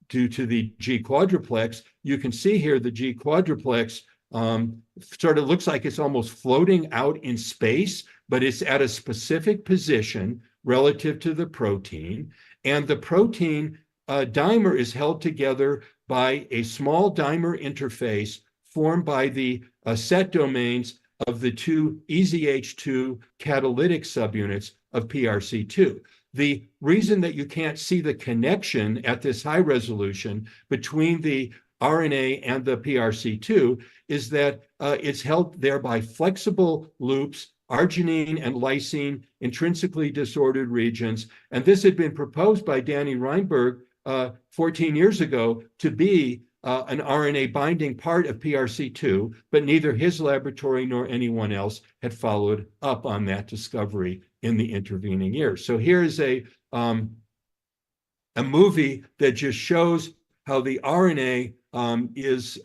due to the G quadruplex, you can see here the G quadruplex sort of looks like it's almost floating out in space, but it's at a specific position relative to the protein. And the protein dimer is held together by a small dimer interface formed by the set domains of the two EZH2 catalytic subunits of PRC2. The reason that you can't see the connection at this high resolution between the RNA and the PRC2 is that it's held there by flexible loops, arginine and lysine, intrinsically disordered regions. And this had been proposed by Danny Reinberg 14 years ago to be an RNA binding part of PRC2, but neither his laboratory nor anyone else had followed up on that discovery in the intervening years. So here's a movie that just shows how the RNA is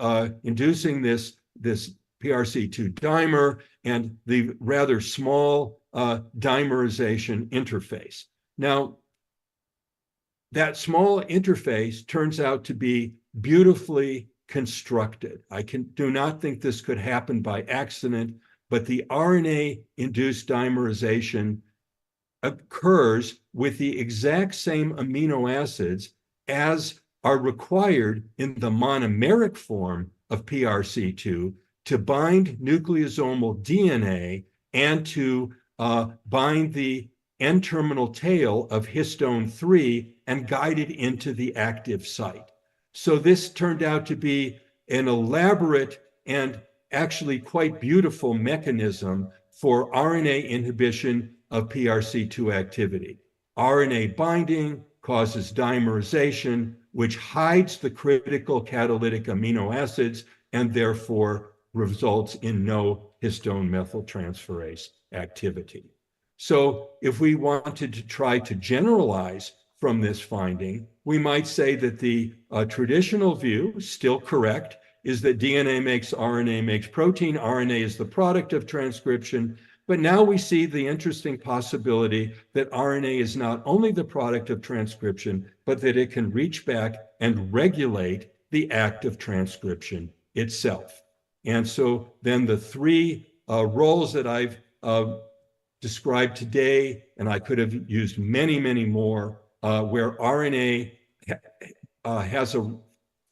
inducing this PRC2 dimer and the rather small dimerization interface. Now, that small interface turns out to be beautifully constructed. I do not think this could happen by accident, but the RNA-induced dimerization occurs with the exact same amino acids as are required in the monomeric form of PRC2 to bind nucleosomal DNA and to bind the N-terminal tail of histone 3 and guide it into the active site. So this turned out to be an elaborate and actually quite beautiful mechanism for RNA inhibition of PRC2 activity. RNA binding causes dimerization, which hides the critical catalytic amino acids and therefore results in no histone methyltransferase activity. So if we wanted to try to generalize from this finding, we might say that the traditional view, still correct, is that DNA makes RNA makes protein. RNA is the product of transcription. But now we see the interesting possibility that RNA is not only the product of transcription, but that it can reach back and regulate the act of transcription itself. And so then the three roles that I've described today, and I could have used many, many more, where RNA has a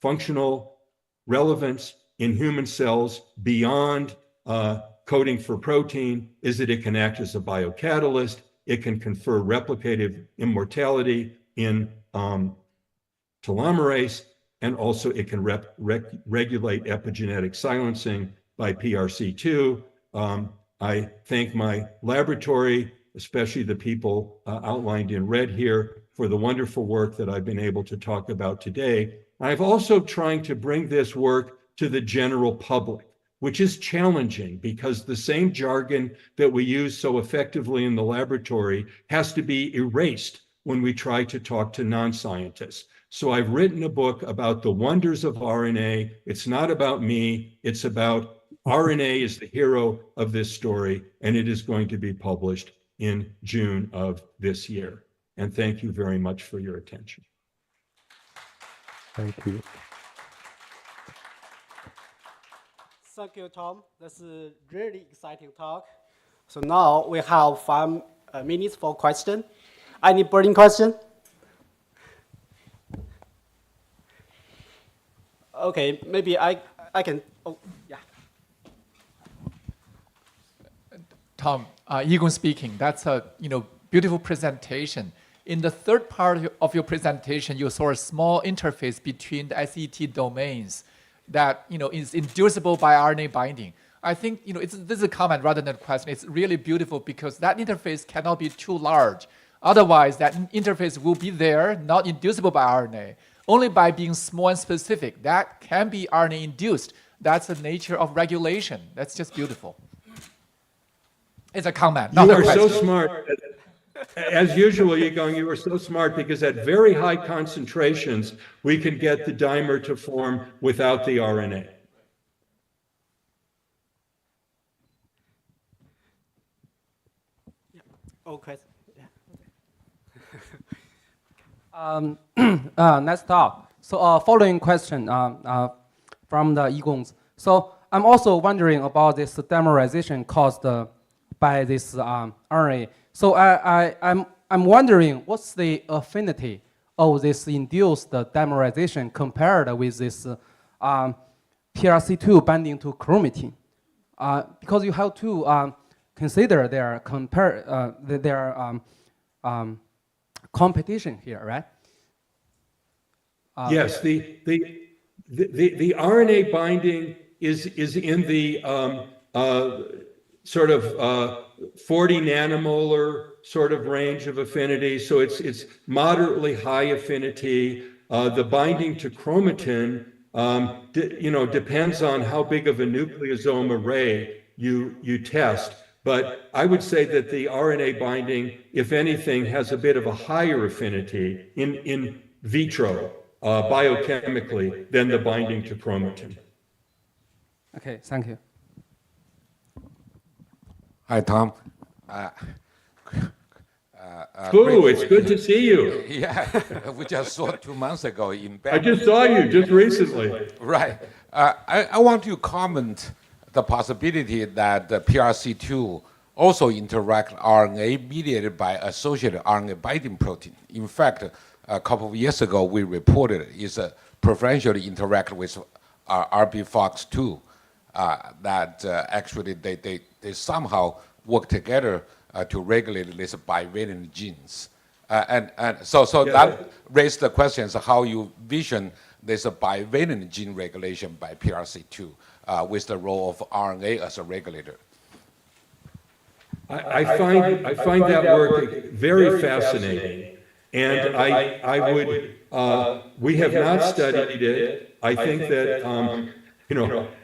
functional relevance in human cells beyond coding for protein, is that it can act as a biocatalyst, it can confer replicative immortality in telomerase, and also it can regulate epigenetic silencing by PRC2. I thank my laboratory, especially the people outlined in red here, for the wonderful work that I've been able to talk about today. I've also trying to bring this work to the general public. which is challenging because the same jargon that we use so effectively in the laboratory has to be erased when we try to talk to non-scientists. So I've written a book about the wonders of RNA. It's not about me, it's about RNA is the hero of this story, and it is going to be published in June of this year. And thank you very much for your attention. Thank you. Thank you, Tom. That's a really exciting talk. So now we have 5 minutes for question. Any burning question? Okay, maybe I can. Oh, yeah. Tom, Yigong speaking. That's a beautiful presentation. In the third part of your presentation, you saw a small interface between the SET domains that is inducible by RNA binding. I think this is a comment rather than a question. It's really beautiful because that interface cannot be too large. Otherwise, that interface will be there, not inducible by RNA. Only by being small and specific, that can be RNA induced. That's the nature of regulation. That's just beautiful. It's a comment, not a question. You are so smart. As usual, Yigong, you are so smart because at very high concentrations, we can get the dimer to form without the RNA. Okay. Nice talk. So following question from the Yigongs. So I'm also wondering about this dimerization caused by this RNA. So I'm wondering what's the affinity of this induced dimerization compared with this PRC2 binding to chromatin, because you have to consider their competition here, right? Yes, the RNA binding is in the sort of 40 nanomolar sort of range of affinity, so it's moderately high affinity. The binding to chromatin, depends on how big of a nucleosome array you test. But I would say that the RNA binding, if anything, has a bit of a higher affinity in vitro, biochemically, than the binding to chromatin. Okay, thank you. Hi, Tom. It's good to see you. Yeah, we just saw 2 months ago in bed. I just saw you just recently. Right. I want to comment the possibility that the PRC2 also interact RNA mediated by associated RNA binding protein. In fact, a couple of years ago, we reported is preferentially interact with RBFOX2, that actually they somehow work together to regulate these bivalent genes. So that raised the questions how you vision this bivalent gene regulation by PRC2 with the role of RNA as a regulator. I find that work very fascinating, and I would we have not studied it. I think that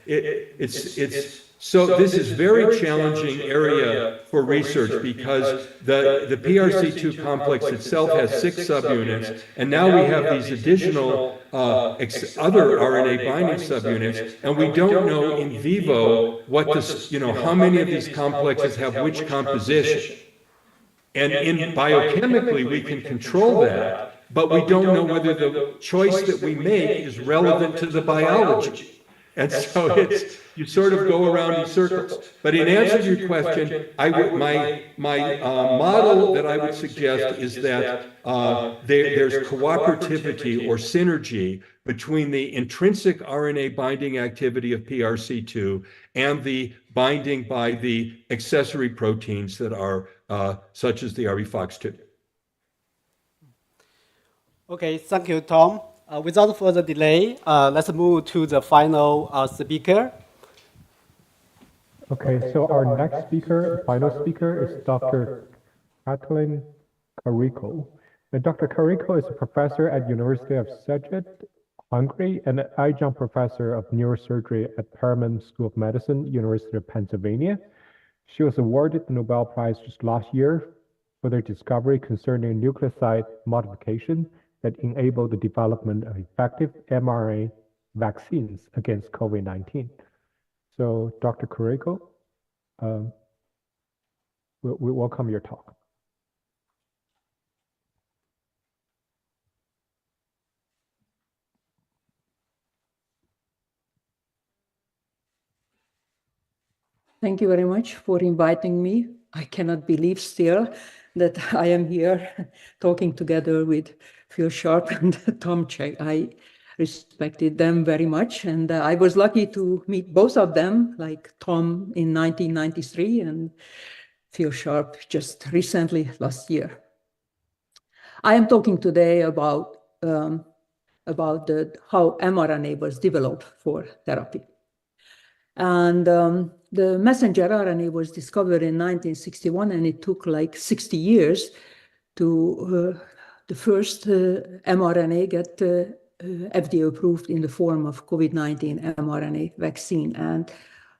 it's so this is very challenging area for research because the PRC2 complex itself has 6 subunits, and now we have these additional other RNA binding subunits, and we don't know in vivo what this, how many of these complexes have which composition. And biochemically, we can control that, but we don't know whether the choice that we make is relevant to the biology. And so you sort of go around in circles. But in answer to your question, my model that I would suggest is that there's cooperativity or synergy between the intrinsic RNA binding activity of PRC2 and the binding by the accessory proteins that are such as the RBFOX2. Okay, thank you, Tom. Without further delay, let's move to the final speaker. Okay, so our next speaker, final speaker, is Dr. Kathleen Carrico. Dr. Carrico is a professor at University of Szeged Hungary and an adjunct professor of neurosurgery at Perelman School of Medicine, University of Pennsylvania. She was awarded the Nobel Prize just last year for their discovery concerning nucleoside modification that enabled the development of effective mRNA vaccines against COVID-19. So, Dr. Kuriko, we welcome your talk. Thank you very much for inviting me. I cannot believe still that I am here talking together with Phil Sharp and Tom Chek. I respected them very much, and I was lucky to meet both of them, like Tom in 1993 and Phil Sharp just recently last year. I am talking today about how mRNA was developed for therapy. And the messenger RNA was discovered in 1961, and it took like 60 years to the first mRNA get FDA approved in the form of COVID-19 mRNA vaccine. And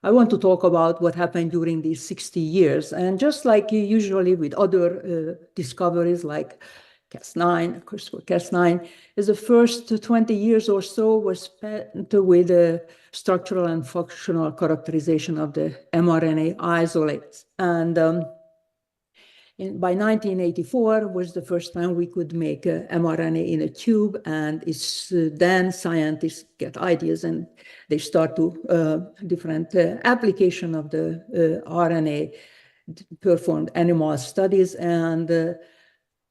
I want to talk about what happened during these 60 years. And just like usually with other discoveries like Cas9, CRISPR-Cas9, is the first 20 years or so was spent with a structural and functional characterization of the mRNA isolates. And by 1984 was the first time we could make mRNA in a tube, and it's then scientists get ideas and they start to different application of the RNA, performed animal studies, and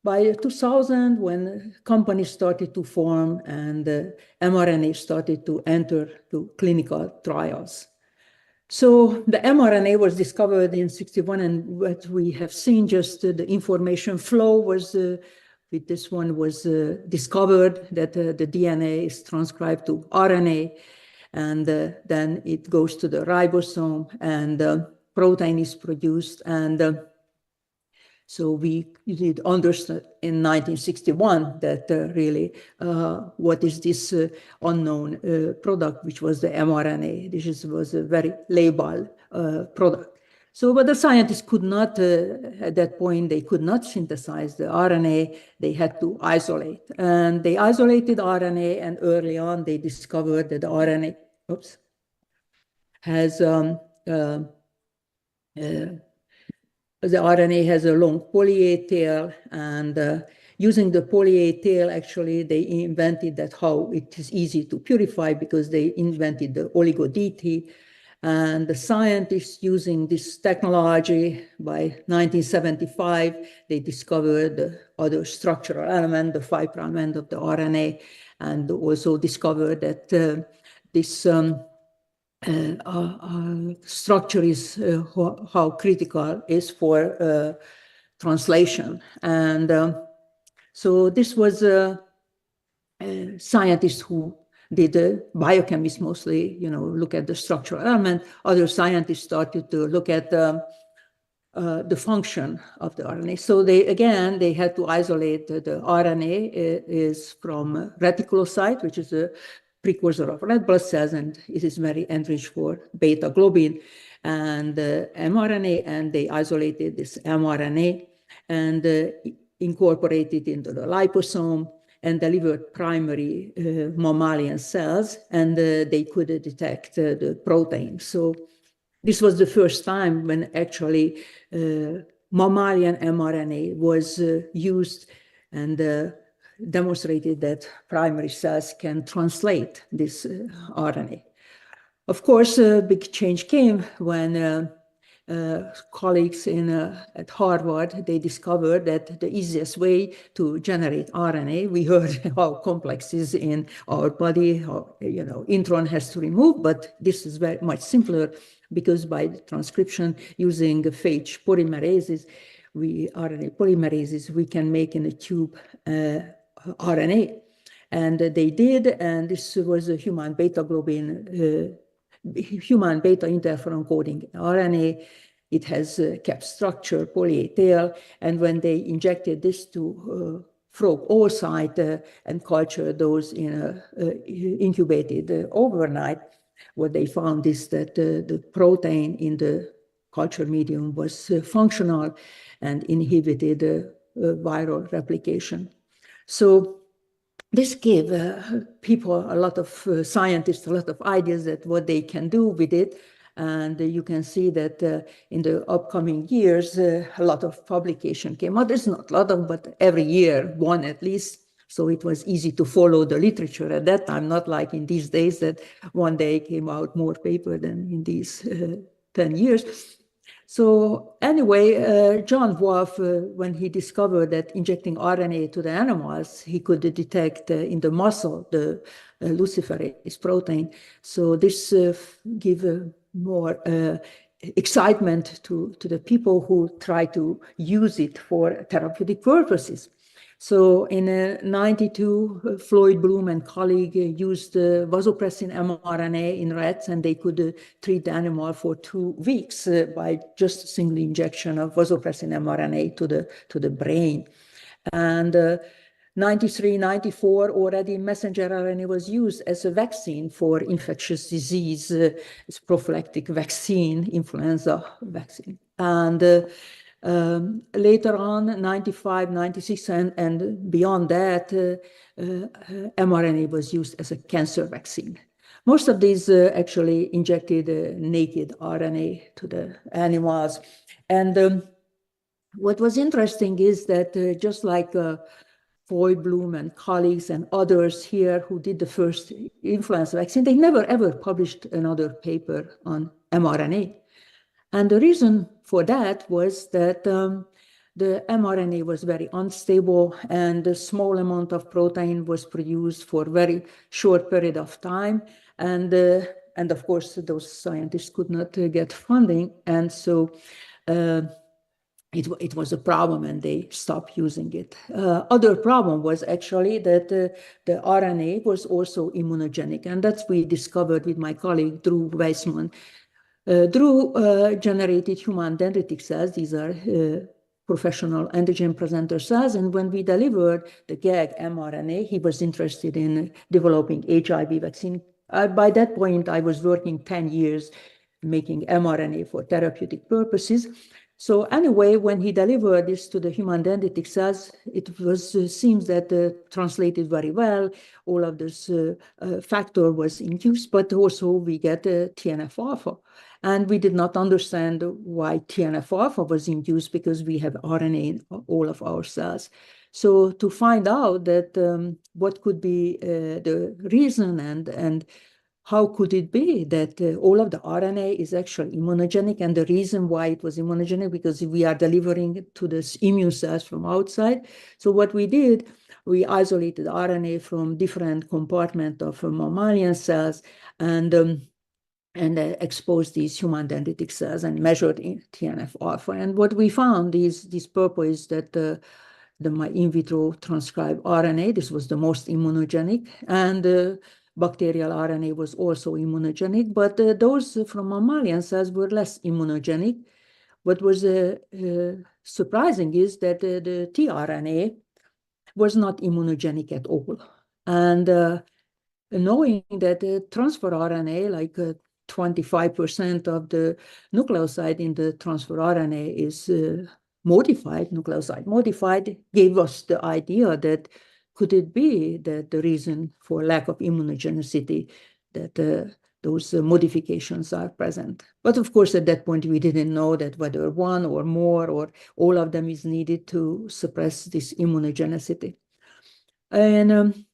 by 2000, when companies started to form and mRNA started to enter to clinical trials. So the mRNA was discovered in 61, and what we have seen, just the information flow was, with this one was discovered that the DNA is transcribed to RNA, and then it goes to the ribosome, and protein is produced, and so we did understand in 1961 that really what is this unknown product, which was the mRNA. This was a very labile product. So, but the scientists could not, at that point, they could not synthesize the RNA. They had to isolate. And they isolated RNA, and early on they discovered that the RNA, the RNA has a long poly-A tail, and using the poly-A tail, actually, they invented that how it is easy to purify, because they invented the oligo-DT. And the scientists using this technology, by 1975, they discovered the other structural element, the 5' end of the RNA, and also discovered that this structure is how critical is for translation. And so this was scientists who did biochemists mostly, look at the structural element. Other scientists started to look at the function of the RNA. So they had to isolate the RNA is from reticulocyte, which is a precursor of red blood cells, and it is very enriched for beta globin and mRNA, and they isolated this mRNA and incorporated into the liposome and delivered primary mammalian cells, and they could detect the protein. So this was the first time when actually mammalian mRNA was used, and demonstrated that primary cells can translate this RNA. Of course, a big change came when colleagues at Harvard, they discovered that the easiest way to generate RNA, we heard how complex it is in our body, how intron has to remove, but this is very much simpler, because by the transcription using phage polymerases, RNA polymerases, we can make in a tube RNA. And they did, and this was a human beta globin, human beta interferon coding RNA. It has a cap structure, poly-A tail, and when they injected this to frog oocyte and culture those in incubated overnight, what they found is that the protein in the culture medium was functional and inhibited viral replication. So this gave people, a lot of scientists, a lot of ideas that what they can do with it. And you can see that in the upcoming years, a lot of publication came out. There's not a lot of, but every year, one at least. So it was easy to follow the literature at that time, not like in these days that one day came out more paper than in these 10 years. So anyway, John Wolf, when he discovered that injecting RNA to the animals, he could detect in the muscle the luciferase protein. So this gave more excitement to the people who try to use it for therapeutic purposes. So in 92, Floyd Bloom and colleague used vasopressin mRNA in rats, and they could treat the animal for 2 weeks by just a single injection of vasopressin mRNA to the brain. And 93, 94, already messenger RNA was used as a vaccine for infectious disease, it's prophylactic vaccine, influenza vaccine. And later on, 95, 96, and beyond that, mRNA was used as a cancer vaccine. Most of these actually injected naked RNA to the animals. And what was interesting is that just like Floyd Bloom and colleagues and others here who did the first influenza vaccine, they never ever published another paper on mRNA. And the reason for that was that the mRNA was very unstable and a small amount of protein was produced for a very short period of time. And of course, those scientists could not get funding. And so it was a problem and they stopped using it. Other problem was actually that the RNA was also immunogenic. And that's we discovered with my colleague, Drew Weissman. Drew generated human dendritic cells. These are professional antigen presenter cells. And when we delivered the gag mRNA, he was interested in developing HIV vaccine. By that point, I was working 10 years making mRNA for therapeutic purposes. So anyway, when he delivered this to the human dendritic cells, it was seems that translated very well. All of this factor was induced, but also we get TNF-alpha. And we did not understand why TNF-alpha was induced because we have RNA in all of our cells. So to find out that what could be the reason and how could it be that all of the RNA is actually immunogenic, and the reason why it was immunogenic because we are delivering it to the immune cells from outside. So what we did, we isolated RNA from different compartments of mammalian cells and exposed these human dendritic cells and measured TNF-alpha. And what we found is this purple is that my in vitro transcribed RNA, this was the most immunogenic, and bacterial RNA was also immunogenic, but those from mammalian cells were less immunogenic. What was surprising is that the tRNA was not immunogenic at all. And knowing that transfer RNA, like 25% of the nucleoside in the transfer RNA is modified, nucleoside modified, gave us the idea that could it be that the reason for lack of immunogenicity that those modifications are present. But of course, at that point, we didn't know that whether one or more or all of them is needed to suppress this immunogenicity. And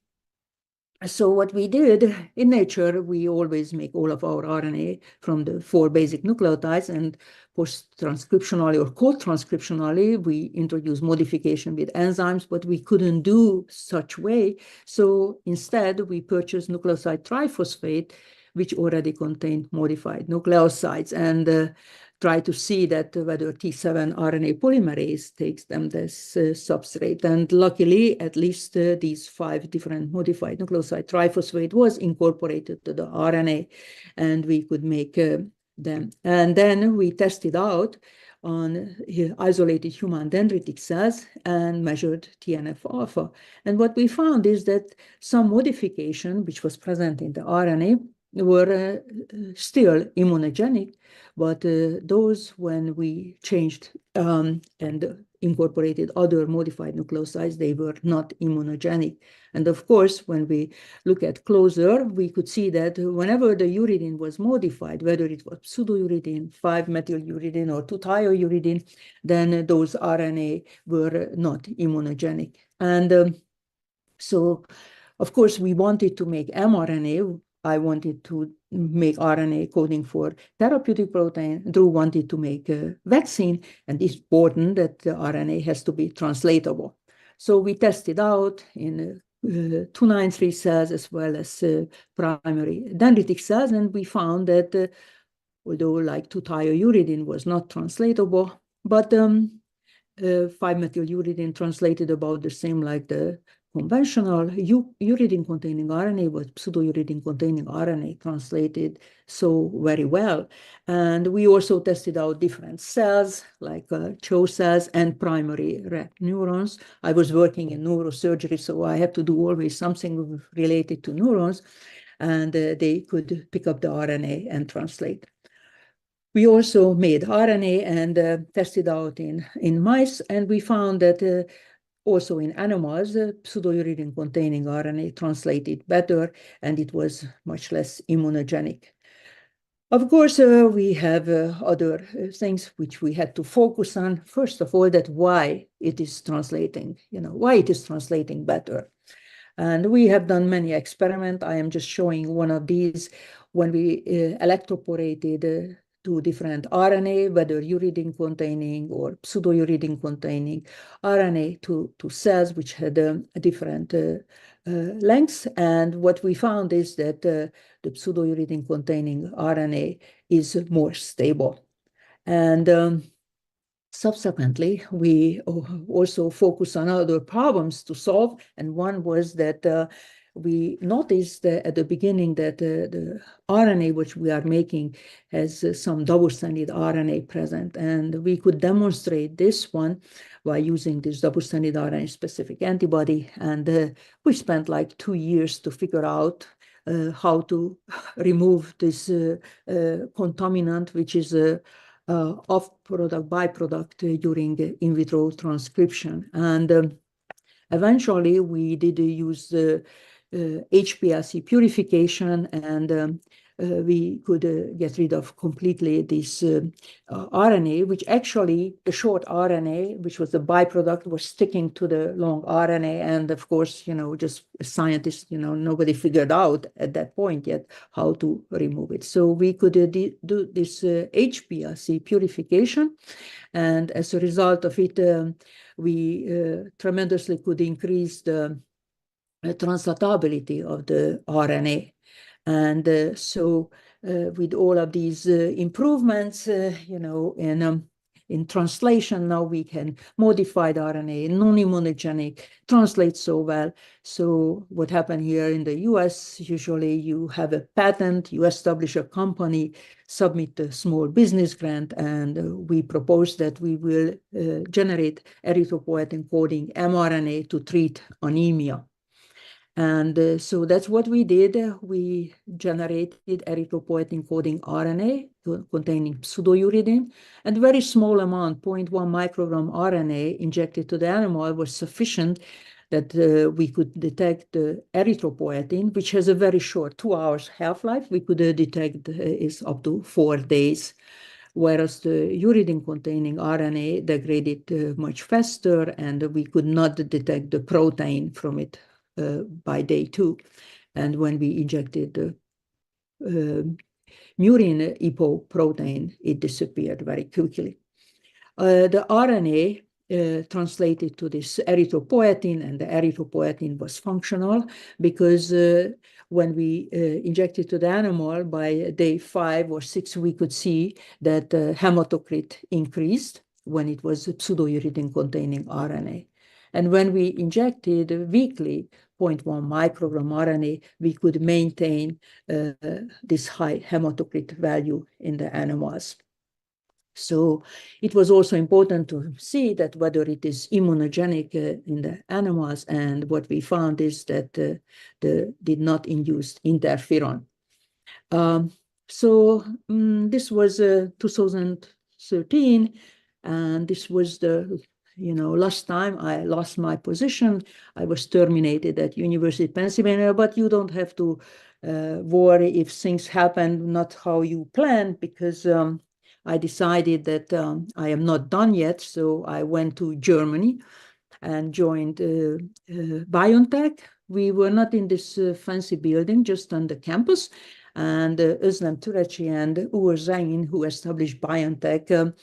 so what we did in nature, we always make all of our RNA from the 4 basic nucleotides, and post-transcriptionally or co-transcriptionally, we introduce modification with enzymes, but we couldn't do such way. So instead, we purchased nucleoside triphosphate, which already contained modified nucleosides, and try to see that whether T7 RNA polymerase takes them as substrate. And luckily, at least these 5 different modified nucleoside triphosphate was incorporated to the RNA, and we could make them. And then we tested out on isolated human dendritic cells and measured TNF-alpha. And what we found is that some modification, which was present in the RNA, were still immunogenic, but those when we changed and incorporated other modified nucleosides, they were not immunogenic. And of course, when we look at closer, we could see that whenever the uridine was modified, whether it was pseudouridine, 5-methyluridine, or 2-thiouridine, then those RNA were not immunogenic. And so, of course, we wanted to make mRNA. I wanted to make RNA coding for therapeutic protein. Drew wanted to make a vaccine, and it's important that the RNA has to be translatable. So we tested out in 293 cells as well as primary dendritic cells, and we found that although like 2-thiouridine was not translatable, but 5-methyluridine translated about the same like the conventional uridine-containing RNA, but pseudouridine-containing RNA translated so very well. And we also tested out different cells, like CHO cells and primary red neurons. I was working in neurosurgery, so I had to do always something related to neurons, and they could pick up the RNA and translate. We also made RNA and tested out in mice, and we found that also in animals, pseudouridine-containing RNA translated better, and it was much less immunogenic. Of course, we have other things which we had to focus on. First of all, that why it is translating, why it is translating better. And we have done many experiments. I am just showing one of these when we electroporated two different RNA, whether uridine-containing or pseudouridine-containing RNA to cells which had different lengths. And what we found is that the pseudouridine-containing RNA is more stable. And subsequently, we also focused on other problems to solve. And one was that we noticed at the beginning that the RNA which we are making has some double-stranded RNA present. And we could demonstrate this one by using this double-stranded RNA-specific antibody. And we spent like 2 years to figure out how to remove this contaminant, which is a off-product, byproduct during in vitro transcription. And eventually, we did use the HPLC purification, and we could get rid of completely this RNA, which actually, the short RNA, which was the byproduct, was sticking to the long RNA. And of course, just scientists, nobody figured out at that point yet how to remove it. So we could do this HPLC purification. And as a result of it, we tremendously could increase the translatability of the RNA. And so with all of these improvements, in translation, now we can modify the RNA, non-immunogenic, translate so well. So what happened here in the US, usually you have a patent, you establish a company, submit a small business grant, and we propose that we will generate erythropoietin-coding mRNA to treat anemia. And so that's what we did. We generated erythropoietin-coding RNA containing pseudouridine, and very small amount, 0.1 microgram RNA injected to the animal was sufficient that we could detect the erythropoietin, which has a very short 2 hours half-life. We could detect is up to 4 days, whereas the uridine-containing RNA degraded much faster, and we could not detect the protein from it by day 2. And when we injected the murine EPO protein, it disappeared very quickly. The RNA translated to this erythropoietin, and the erythropoietin was functional because when we injected to the animal, by day 5 or 6, we could see that hematocrit increased when it was pseudouridine-containing RNA. And when we injected weekly 0.1 microgram RNA, we could maintain this high hematocrit value in the animals. So it was also important to see that whether it is immunogenic in the animals, and what we found is that did not induce interferon. This was 2013, and this was the last time I lost my position. I was terminated at University of Pennsylvania, but you don't have to worry if things happen not how you planned, because I decided that I am not done yet. So I went to Germany and joined BioNTech. We were not in this fancy building, just on the campus. And Özlem Türeci and Uğur Zengin, who established BioNTech,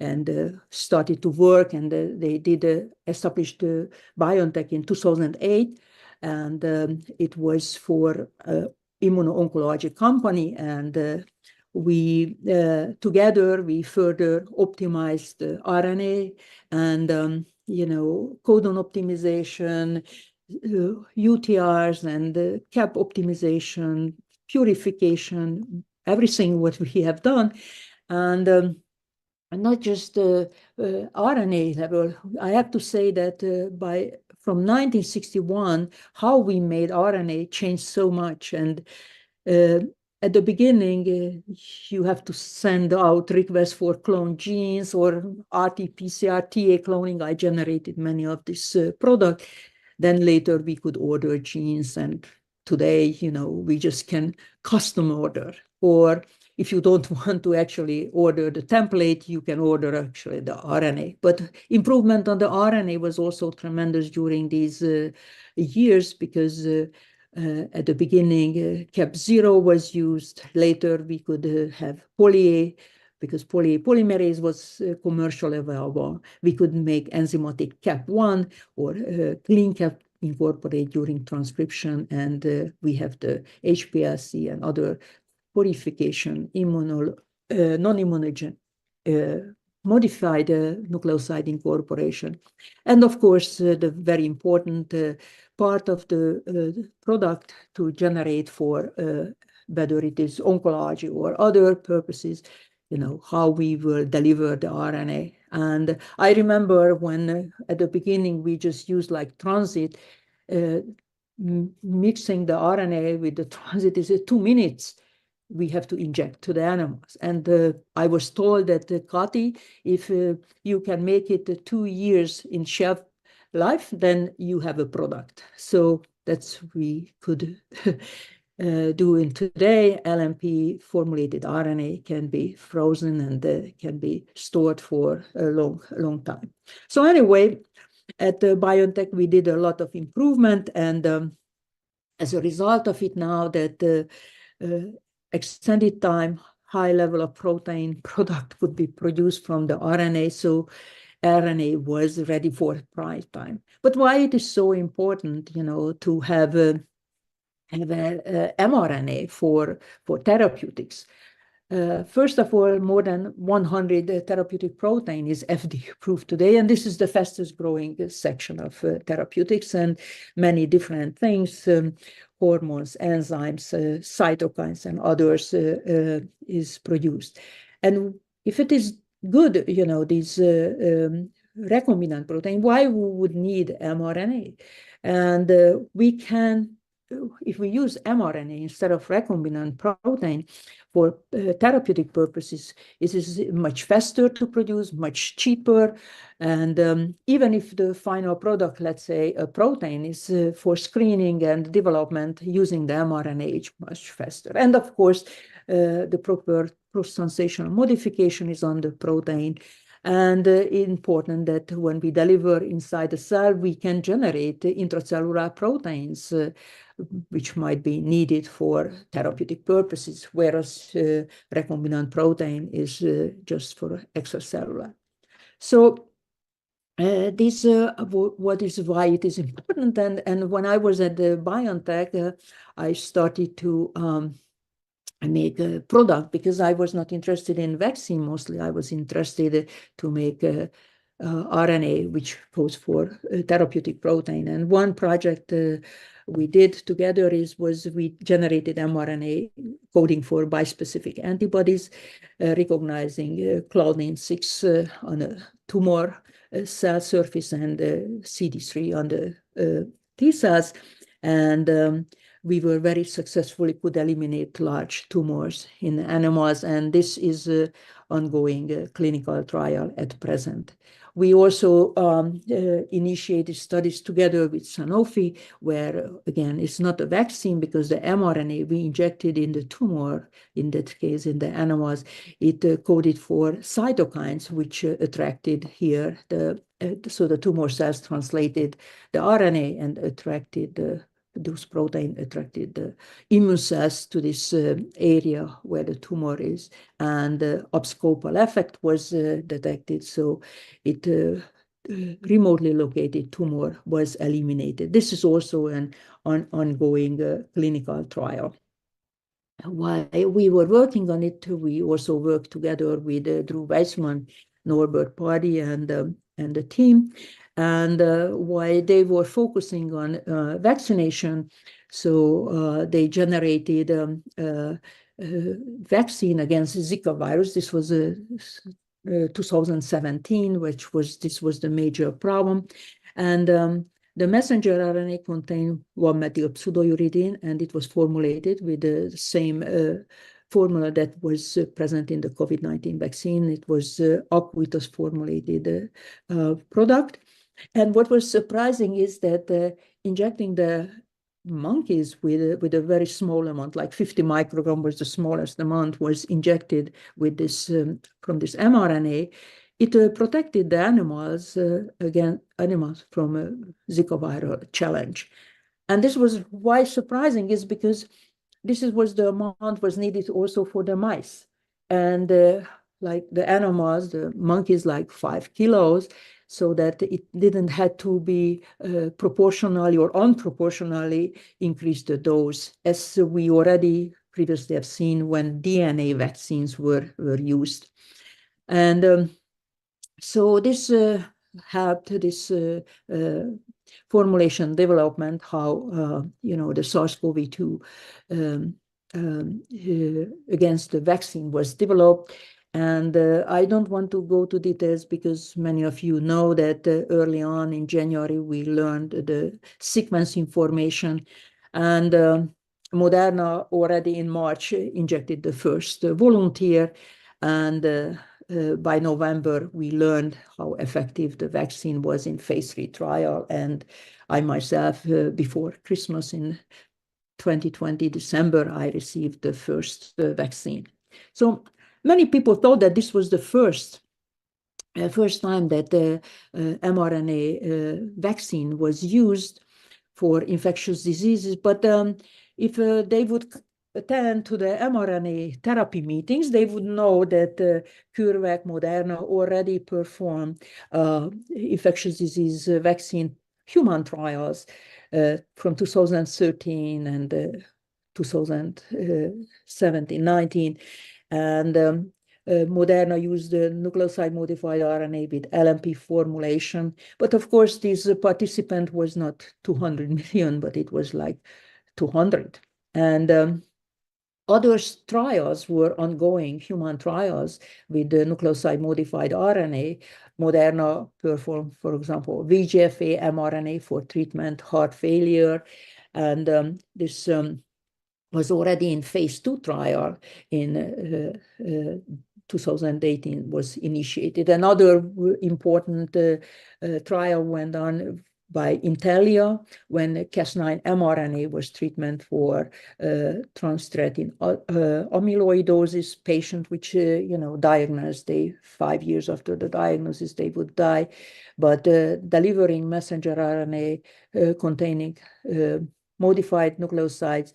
and started to work, and they did established BioNTech in 2008, and it was for immuno-oncology company, and we together we further optimized the RNA and codon optimization, UTRs and cap optimization, purification, everything what we have done, and not just RNA level. I have to say that from 1961, how we made RNA changed so much. And at the beginning, you have to send out requests for clone genes or RT-PCR, TA cloning. I generated many of this product. Then later we could order genes, and today, we just can custom order. Or if you don't want to actually order the template, you can order actually the RNA. But improvement on the RNA was also tremendous during these years, because at the beginning, Cap0 was used. Later, we could have poly-A, because polymerase was commercially available. We could make enzymatic Cap1 or clean Cap incorporate during transcription, and we have the HPLC and other purification, non-immunogen, modified nucleoside incorporation. And of course, the very important part of the product to generate for whether it is oncology or other purposes, how we will deliver the RNA. And I remember when at the beginning we just used like transit, mixing the RNA with the transit is 2 minutes. We have to inject to the animals. And I was told that, Kati, if you can make it 2 years in shelf life, then you have a product. So that's we could do in today. LNP formulated RNA can be frozen and can be stored for a long time. So anyway, at BioNTech, we did a lot of improvement, and as a result of it now that extended time, high level of protein product could be produced from the RNA, so RNA was ready for prime time. But why it is so important, to have mRNA for therapeutics? First of all, more than 100 therapeutic protein is FDA approved today, and this is the fastest growing section of therapeutics, and many different things, hormones, enzymes, cytokines, and others is produced. And if it is good, these recombinant protein, why we would need mRNA? And we can, if we use mRNA instead of recombinant protein for therapeutic purposes, it is much faster to produce, much cheaper. And even if the final product, let's say a protein, is for screening and development using the mRNA, it's much faster. And of course, the proper post-translational modification is on the protein. And important that when we deliver inside the cell, we can generate intracellular proteins, which might be needed for therapeutic purposes, whereas recombinant protein is just for extracellular. So this what is why it is important. And when I was at the BioNTech, I started to make a product, because I was not interested in vaccine mostly. I was interested to make RNA, which goes for therapeutic protein. And one project we did together was we generated mRNA coding for bispecific antibodies, recognizing Claudin 6 on a tumor cell surface and CD3 on the T cells. And we were very successfully could eliminate large tumors in animals, and this is ongoing clinical trial at present. We also initiated studies together with Sanofi, where, again, it's not a vaccine because the mRNA we injected in the tumor, in that case in the animals, it coded for cytokines, which attracted here, so the tumor cells translated the RNA and attracted those protein attracted the immune cells to this area where the tumor is, and the abscopal effect was detected, so it remotely located tumor was eliminated. This is also an ongoing clinical trial. While we were working on it, we also worked together with Drew Weissman, Norbert Pardy, and the team. And while they were focusing on vaccination, so they generated vaccine against Zika virus. This was 2017, this was the major problem. And the messenger RNA contained 1-methyl pseudouridine, and it was formulated with the same formula that was present in the COVID-19 vaccine. It was aqueous formulated product. And what was surprising is that injecting the monkeys with a very small amount, like 50 microgram was the smallest amount, was injected with this from this mRNA. It protected the animals from a Zika viral challenge. And this was why surprising is because this was the amount was needed also for the mice. And like the animals, the monkeys, like 5 kilos, so that it didn't have to be proportionally or unproportionally increase the dose, as we already previously have seen when DNA vaccines were used. And so this helped this formulation development, how the SARS-CoV-2 against the vaccine was developed. And I don't want to go to details because many of you know that early on in January, we learned the sequence information. And Moderna already in March injected the first volunteer. And by November, we learned how effective the vaccine was in phase 3 trial. And I myself, before Christmas in 2020, December, I received the first vaccine. So many people thought that this was the first time that the mRNA vaccine was used for infectious diseases. But if they would attend to the mRNA therapy meetings, they would know that CureVac, Moderna already performed infectious disease vaccine human trials from 2013 and 2017-19. And Moderna used the nucleoside-modified RNA with LNP formulation. But of course, this participant was not 200 million, but it was like 200. And other trials were ongoing, human trials with the nucleoside-modified RNA. Moderna performed, for example, VEGF-A mRNA for treatment heart failure. And this was already in phase 2 trial in 2018 was initiated. Another important trial went on by Intellia when Cas9 mRNA was treatment for transthyretin amyloidosis patient, which, diagnosed, 5 years after the diagnosis, they would die. But delivering messenger RNA containing modified nucleosides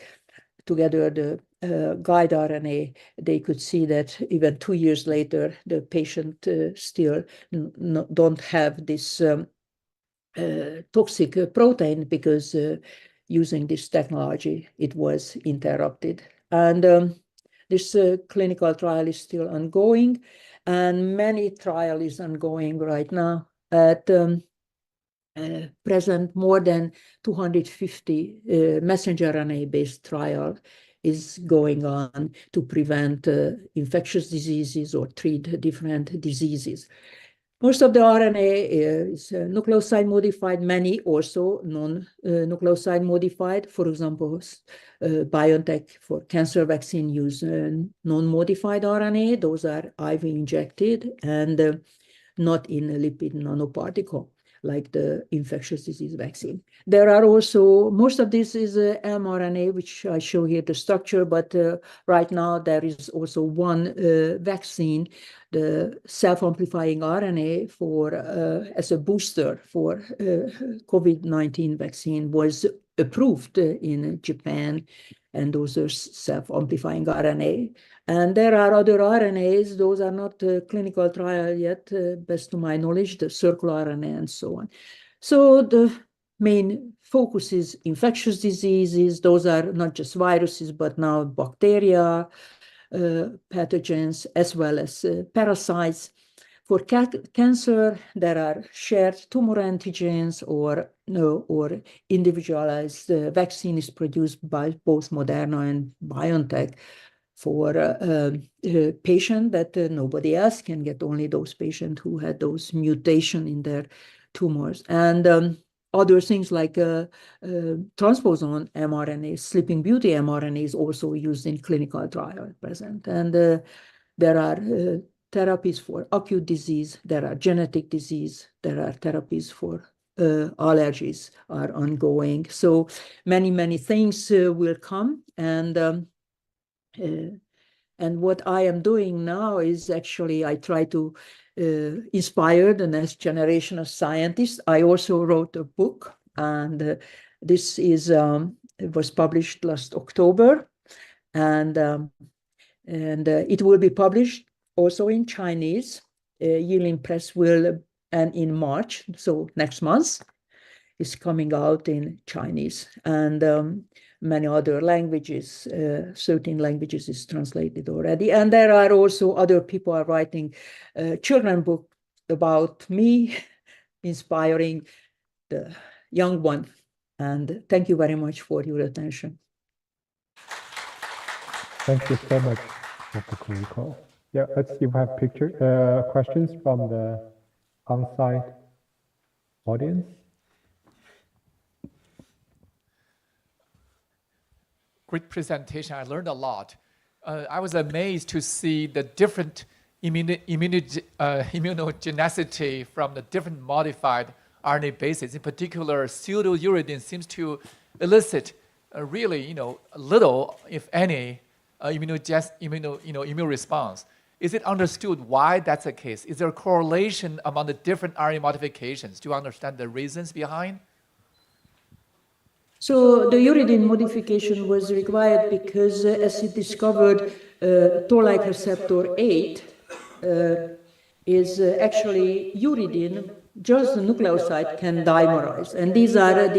together the guide RNA, they could see that even 2 years later, the patient still don't have this toxic protein because using this technology, it was interrupted. And this clinical trial is still ongoing, and many trial is ongoing right now. At present, more than 250 messenger RNA-based trial is going on to prevent infectious diseases or treat different diseases. Most of the RNA is nucleoside modified, many also non-nucleoside modified. For example, BioNTech for cancer vaccine use non-modified RNA. Those are IV injected and not in a lipid nanoparticle like the infectious disease vaccine. There are also, most of this is mRNA, which I show here the structure, but right now there is also one vaccine, the self-amplifying RNA for as a booster for COVID-19 vaccine was approved in Japan, and those are self-amplifying RNA. And there are other RNAs, those are not clinical trial yet, best to my knowledge, the circular RNA and so on. So the main focus is infectious diseases. Those are not just viruses, but now bacteria, pathogens, as well as parasites. For cancer, there are shared tumor antigens or individualized vaccine is produced by both Moderna and BioNTech for a patient that nobody else can get, only those patients who had those mutation in their tumors. And other things like transposon mRNA, Sleeping Beauty mRNA is also used in clinical trial at present. And there are therapies for acute disease, there are genetic disease, there are therapies for allergies are ongoing. So many things will come. And what I am doing now is actually I try to inspire the next generation of scientists. I also wrote a book, and this is it was published last October, and it will be published also in Chinese. Yilin Press will, and in March, so next month, is coming out in Chinese, and many other languages, 13 languages is translated already. And there are also other people are writing children book about me, inspiring the young one. And thank you very much for your attention. Thank you so much, Dr. Kuriko. Yeah, let's see if we have questions from the on-site audience. Great presentation. I learned a lot. I was amazed to see the different immunogenicity from the different modified RNA bases. In particular, pseudouridine seems to elicit really, little, if any, immune response. Is it understood why that's the case? Is there a correlation among the different RNA modifications? Do you understand the reasons behind? So the uridine modification was required because as it discovered, toll-like receptor 8 is actually uridine, just the nucleoside can dimerize. And these are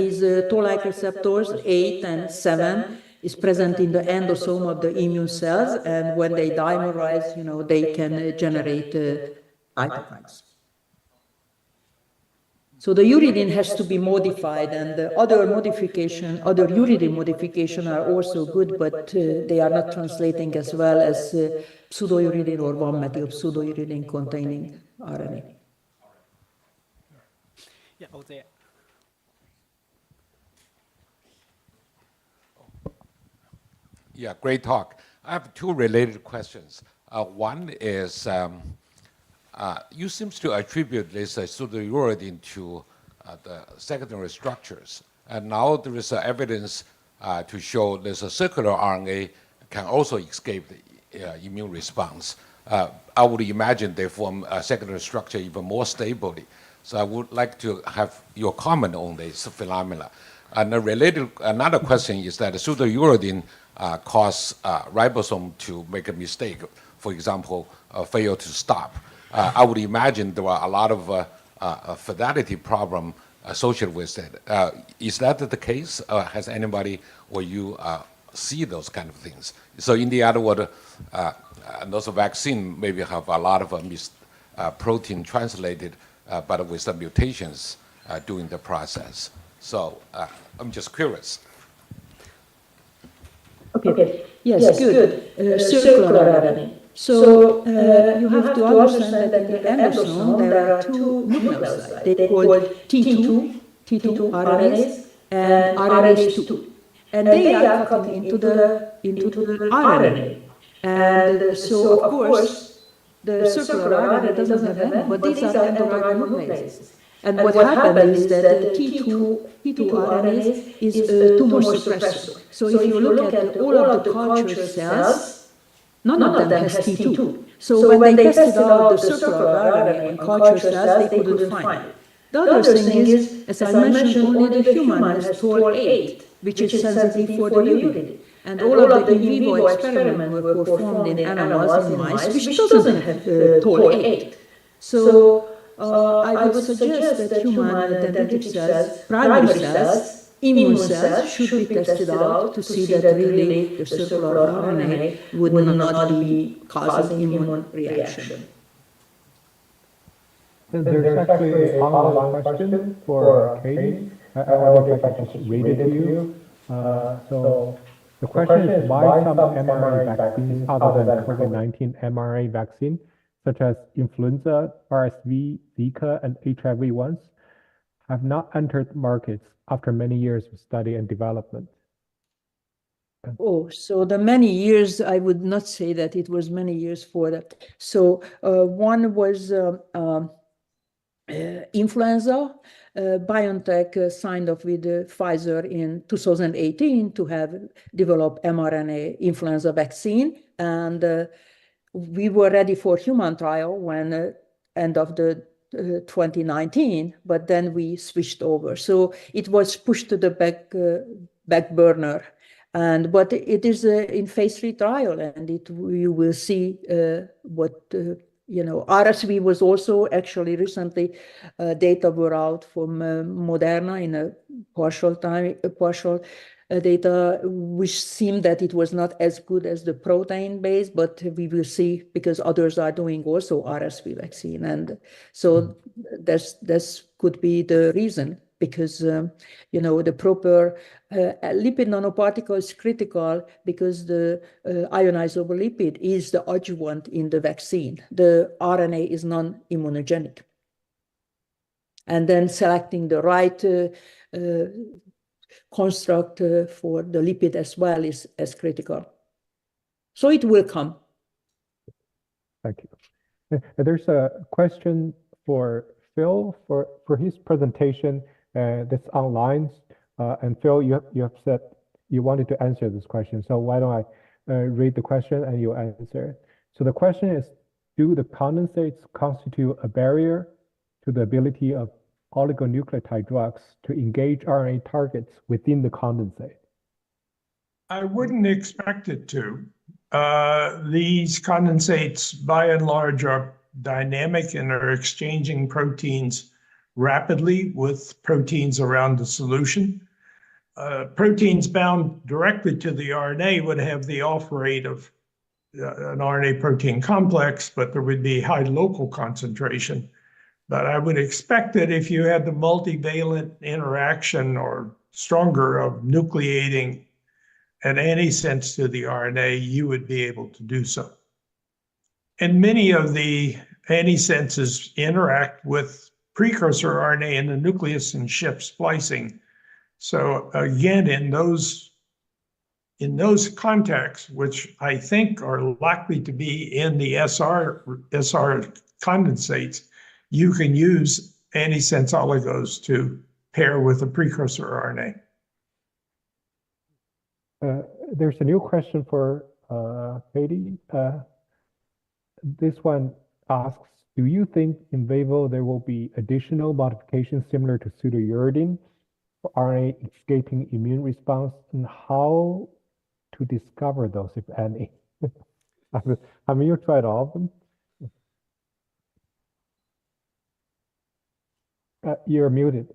toll-like receptors, 8 and 7, is present in the endosome of the immune cells. And when they dimerize, they can generate cytokines. So the uridine has to be modified, and the other uridine modification are also good, but they are not translating as well as pseudouridine or 1-methyl pseudouridine containing RNA. Yeah, over there. Yeah, great talk. I have two related questions. One is, you seem to attribute this pseudouridine to the secondary structures. And now there is evidence to show there's a circular RNA can also escape the immune response. I would imagine they form a secondary structure even more stably. So I would like to have your comment on this phenomena. And another question is that pseudouridine cause ribosome to make a mistake, for example, fail to stop. I would imagine there are a lot of fidelity problem associated with it. Is that the case? Has anybody or you see those kind of things? So in the other word, those vaccine maybe have a lot of protein translated, but with some mutations during the process. So I'm just curious. Okay. Yes, good. Circular RNA. So you have to understand that in the endosome there are two nucleosides. They're called T2 RNAs and RNase2. And they are cutting into the RNA. And so, of course, the circular RNA doesn't have M, but these are endodermal nucleases. And what happened is that the T2 RNase is a tumor suppressor. So if you look at all of the culture cells, none of them has T2. So when they tested out the circular RNA on culture cells, they couldn't find it. The other thing is, as I mentioned, only the human has Toll-8, which is sensitive for the uridine. And all of the in vivo experiments were performed in animals, in mice, which doesn't have Toll-8. So I would suggest that human dendritic cells, primary cells, immune cells should be tested out to see that really the circular RNA would not be causing immune reaction. There's actually an online question for Katie. I wonder if I can just read it to you. So the question is, why some mRNA vaccines other than COVID-19 mRNA vaccine, such as influenza, RSV, Zika, and HIV ones, have not entered markets after many years of study and development? Oh, so the many years, I would not say that it was many years for that. So one was influenza. BioNTech signed off with Pfizer in 2018 to have developed mRNA influenza vaccine. And we were ready for human trial when end of the 2019, but then we switched over. So it was pushed to the back burner. But it is in phase 3 trial, and you will see what, RSV was also actually recently data were out from Moderna in a partial data, which seemed that it was not as good as the protein-based, but we will see because others are doing also RSV vaccine. And so this could be the reason, because, the proper lipid nanoparticle is critical because the ionizable lipid is the adjuvant in the vaccine. The RNA is non-immunogenic. And then selecting the right construct for the lipid as well is as critical. So it will come. Thank you. There's a question for Phil for his presentation that's online. And Phil, you have said you wanted to answer this question. So why don't I read the question and you answer it. So the question is, do the condensates constitute a barrier to the ability of oligonucleotide drugs to engage RNA targets within the condensate? I wouldn't expect it to. These condensates, by and large, are dynamic and are exchanging proteins rapidly with proteins around the solution. Proteins bound directly to the RNA would have the off rate of an RNA protein complex, but there would be high local concentration. But I would expect that if you had the multivalent interaction or stronger of nucleating an antisense to the RNA, you would be able to do so. And many of the antisenses interact with precursor RNA in the nucleus and shift splicing. So again, in those contexts, which I think are likely to be in the SR condensates, you can use antisense oligos to pair with a precursor RNA. There's a new question for Katie. This one asks, do you think in vivo there will be additional modifications similar to pseudouridine for RNA escaping immune response, and how to discover those, if any? Have you tried all of them? You're muted.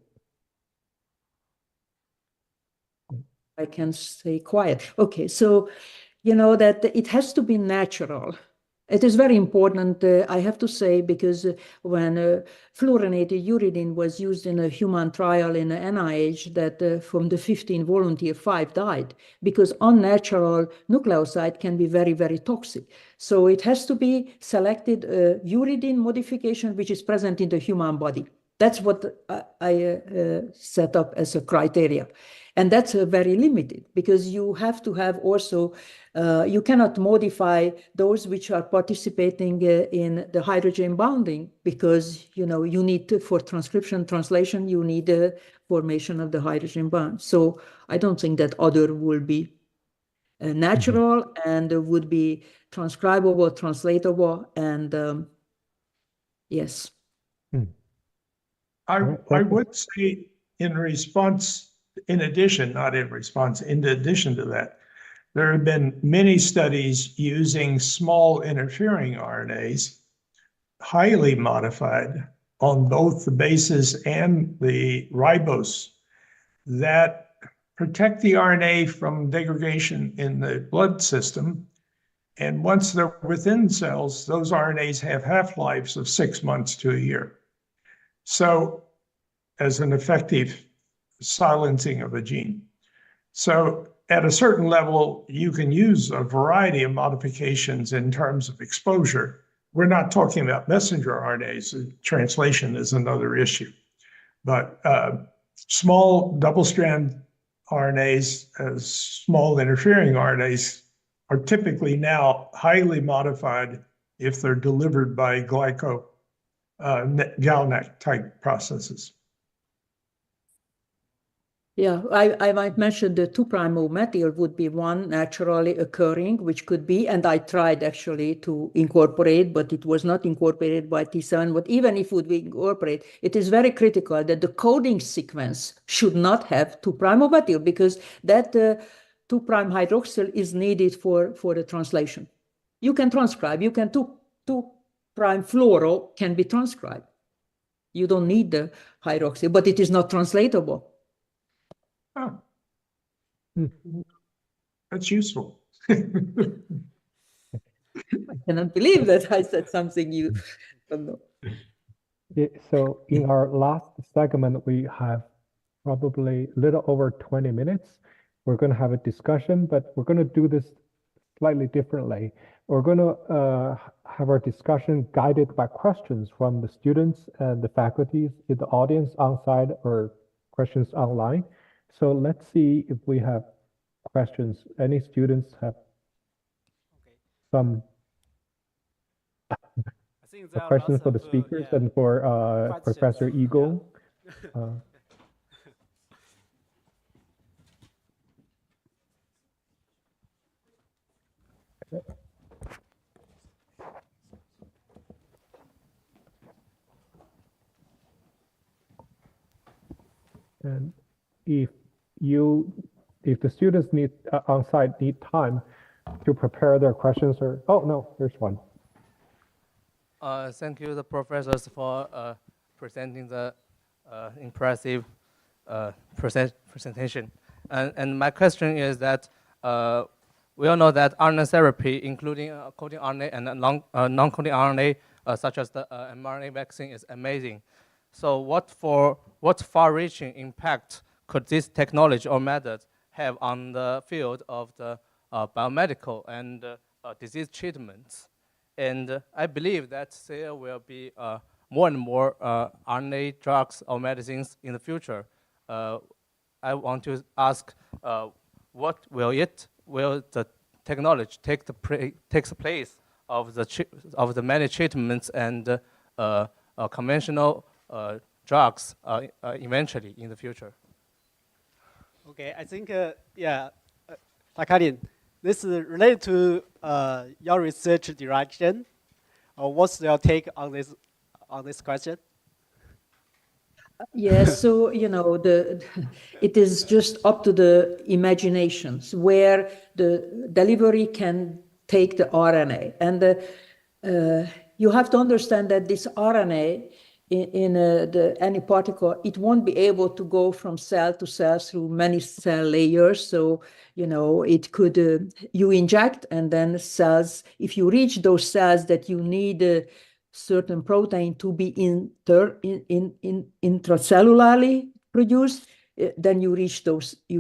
I can stay quiet. Okay, so that it has to be natural. It is very important, I have to say, because when fluorinated uridine was used in a human trial in the NIH, that from the 15 volunteers, 5 died, because unnatural nucleoside can be very, very toxic. So it has to be selected uridine modification, which is present in the human body. That's what I set up as a criteria. And that's very limited, because you have to have also, you cannot modify those which are participating in the hydrogen bonding, because you need for transcription translation, you need the formation of the hydrogen bond. So I don't think that other will be natural and would be transcribable, translatable, and yes. I would say in response, in addition to that, there have been many studies using small interfering RNAs, highly modified on both the bases and the ribose, that protect the RNA from degradation in the blood system. And once they're within cells, those RNAs have half-lives of 6 months to a year. So, as an effective silencing of a gene. So at a certain level, you can use a variety of modifications in terms of exposure. We're not talking about messenger RNAs. Translation is another issue. But small double-strand RNAs, as small interfering RNAs, are typically now highly modified if they're delivered by GalNAc type processes. Yeah, I might mention the 2' methylation would be one naturally occurring, which could be, and I tried actually to incorporate, but it was not incorporated by T7. But even if it would be incorporated, it is very critical that the coding sequence should not have 2' methylation, because that 2' hydroxyl is needed for the translation. You can transcribe, you can 2' fluoro can be transcribed. You don't need the hydroxyl, but it is not translatable. Oh. That's useful. I cannot believe that I said something you don't know. Yeah, so in our last segment, we have probably a little over 20 minutes. We're going to have a discussion, but we're going to do this slightly differently. We're going to have our discussion guided by questions from the students and the faculties in the audience on-site or questions online. So let's see if we have questions. Any students have some questions for the speakers and for Professor Yigong? And if the students need on-site need time to prepare their questions, or oh no, there's one. Thank you, the professors, for presenting the impressive presentation. And my question is that we all know that RNA therapy, including coding RNA and non-coding RNA, such as the mRNA vaccine, is amazing. So what far-reaching impact could this technology or method have on the field of the biomedical and disease treatments? And I believe that there will be more and more RNA drugs or medicines in the future. I want to ask, what will the technology takes the place of the many treatments and conventional drugs eventually in the future? Okay, I think, Takarin, this is related to your research direction. What's your take on this question? Yes, so it is just up to the imaginations where the delivery can take the RNA, and you have to understand that this RNA any particle, it won't be able to go from cell to cell through many cell layers. So, it could, you inject and then cells, if you reach those cells that you need a certain protein to be intracellularly produced, then you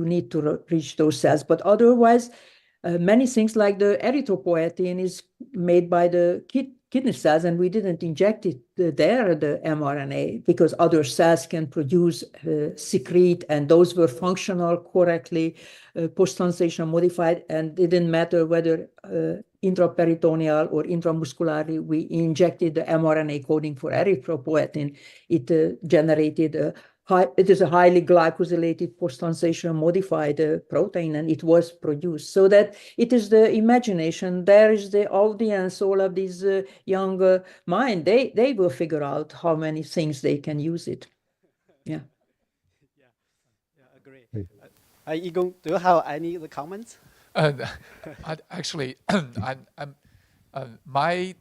need to reach those cells. But otherwise, many things like the erythropoietin is made by the kidney cells, and we didn't inject it there, the mRNA, because other cells can produce, secrete, and those were functional correctly, post-translational modified, and it didn't matter whether intraperitoneal or intramuscularly we injected the mRNA coding for erythropoietin. It generated it is a highly glycosylated post-translational modified protein, and it was produced. So that it is the imagination. There is the audience, all of these young mind. They will figure out how many things they can use it. Yeah. Agree. Yigong, do you have any other comments? Actually, my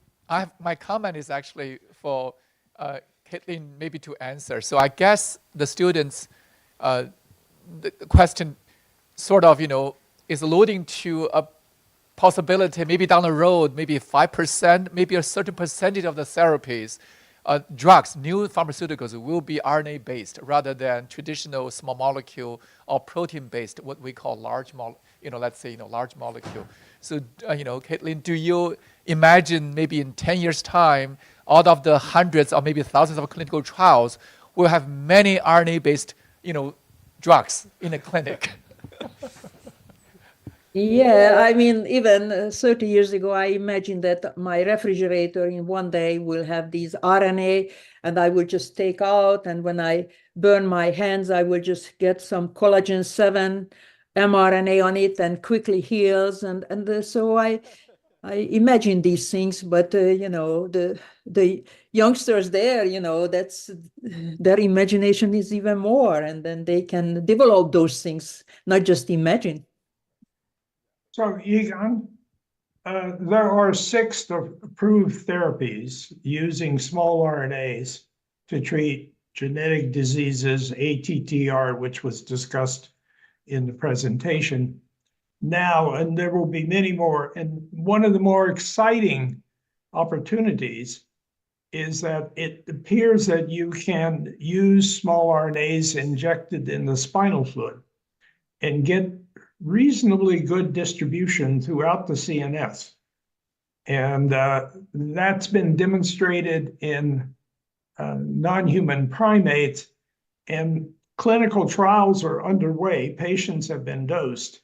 comment is actually for Caitlin maybe to answer. So I guess the students, the question sort of, is alluding to a possibility maybe down the road, maybe 5%, maybe a certain percentage of the therapies, drugs, new pharmaceuticals will be RNA-based rather than traditional small molecule or protein-based, what we call large molecule, let's say, large molecule. So, Caitlin, do you imagine maybe in 10 years' time, out of the hundreds or maybe thousands of clinical trials, we'll have many RNA-based, drugs in a clinic? Yeah, I mean, even 30 years ago, I imagined that my refrigerator in one day will have these RNA, and I will just take out, and when I burn my hands, I will just get some collagen 7 mRNA on it and quickly heals. And so I imagine these things, but the youngsters there, that's their imagination is even more, and then they can develop those things, not just imagine. So, Yigong, there are 6 approved therapies using small RNAs to treat genetic diseases, ATTR, which was discussed in the presentation now, and there will be many more. And one of the more exciting opportunities is that it appears that you can use small RNAs injected in the spinal fluid and get reasonably good distribution throughout the CNS. And that's been demonstrated in non-human primates, and clinical trials are underway. Patients have been dosed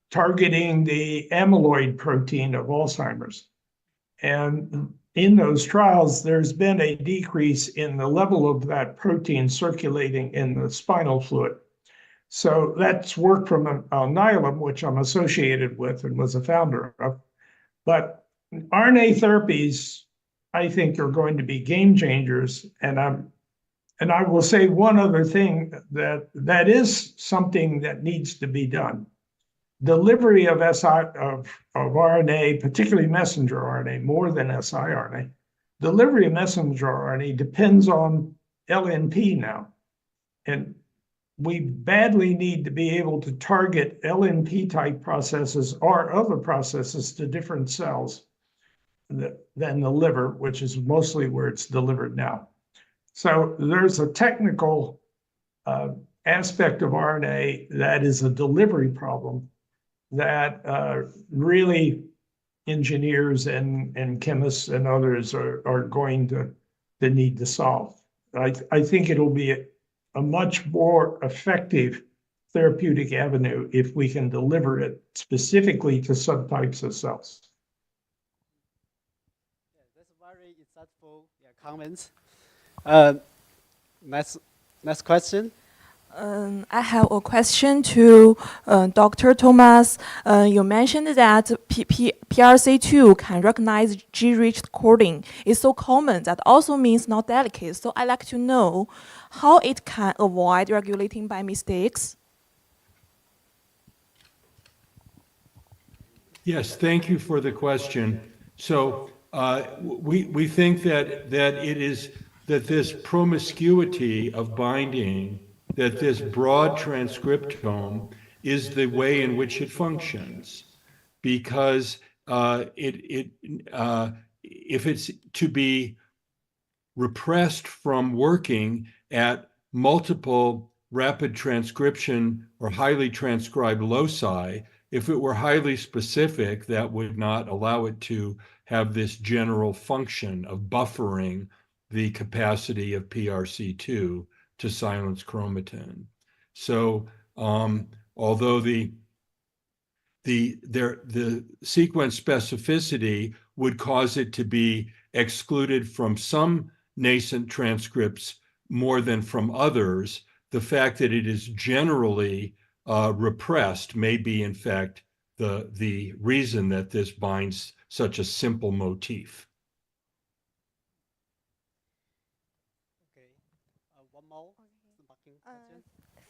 targeting the amyloid protein of Alzheimer's. And in those trials, there's been a decrease in the level of that protein circulating in the spinal fluid. So that's work from Alnylam, which I'm associated with and was a founder of. But RNA therapies, I think, are going to be game changers. And I will say one other thing, that is something that needs to be done. Delivery of RNA, particularly messenger RNA, more than siRNA, delivery of messenger RNA depends on LNP now. And we badly need to be able to target LNP-type processes or other processes to different cells than the liver, which is mostly where it's delivered now. So there's a technical aspect of RNA that is a delivery problem that really engineers and chemists and others are going to need to solve. I think it'll be a much more effective therapeutic avenue if we can deliver it specifically to subtypes of cells. That's very insightful comments. Next question. I have a question to Dr. Thomas. You mentioned that PRC2 can recognize G-rich coding. It's so common that also means not delicate. So I'd like to know how it can avoid regulating by mistakes. Yes, thank you for the question. So we think that this promiscuity of binding, that this broad transcriptome is the way in which it functions, because if it's to be repressed from working at multiple rapid transcription or highly transcribed loci, if it were highly specific, that would not allow it to have this general function of buffering the capacity of PRC2 to silence chromatin. So although the sequence specificity would cause it to be excluded from some nascent transcripts more than from others, the fact that it is generally repressed may be, in fact, the reason that this binds such a simple motif.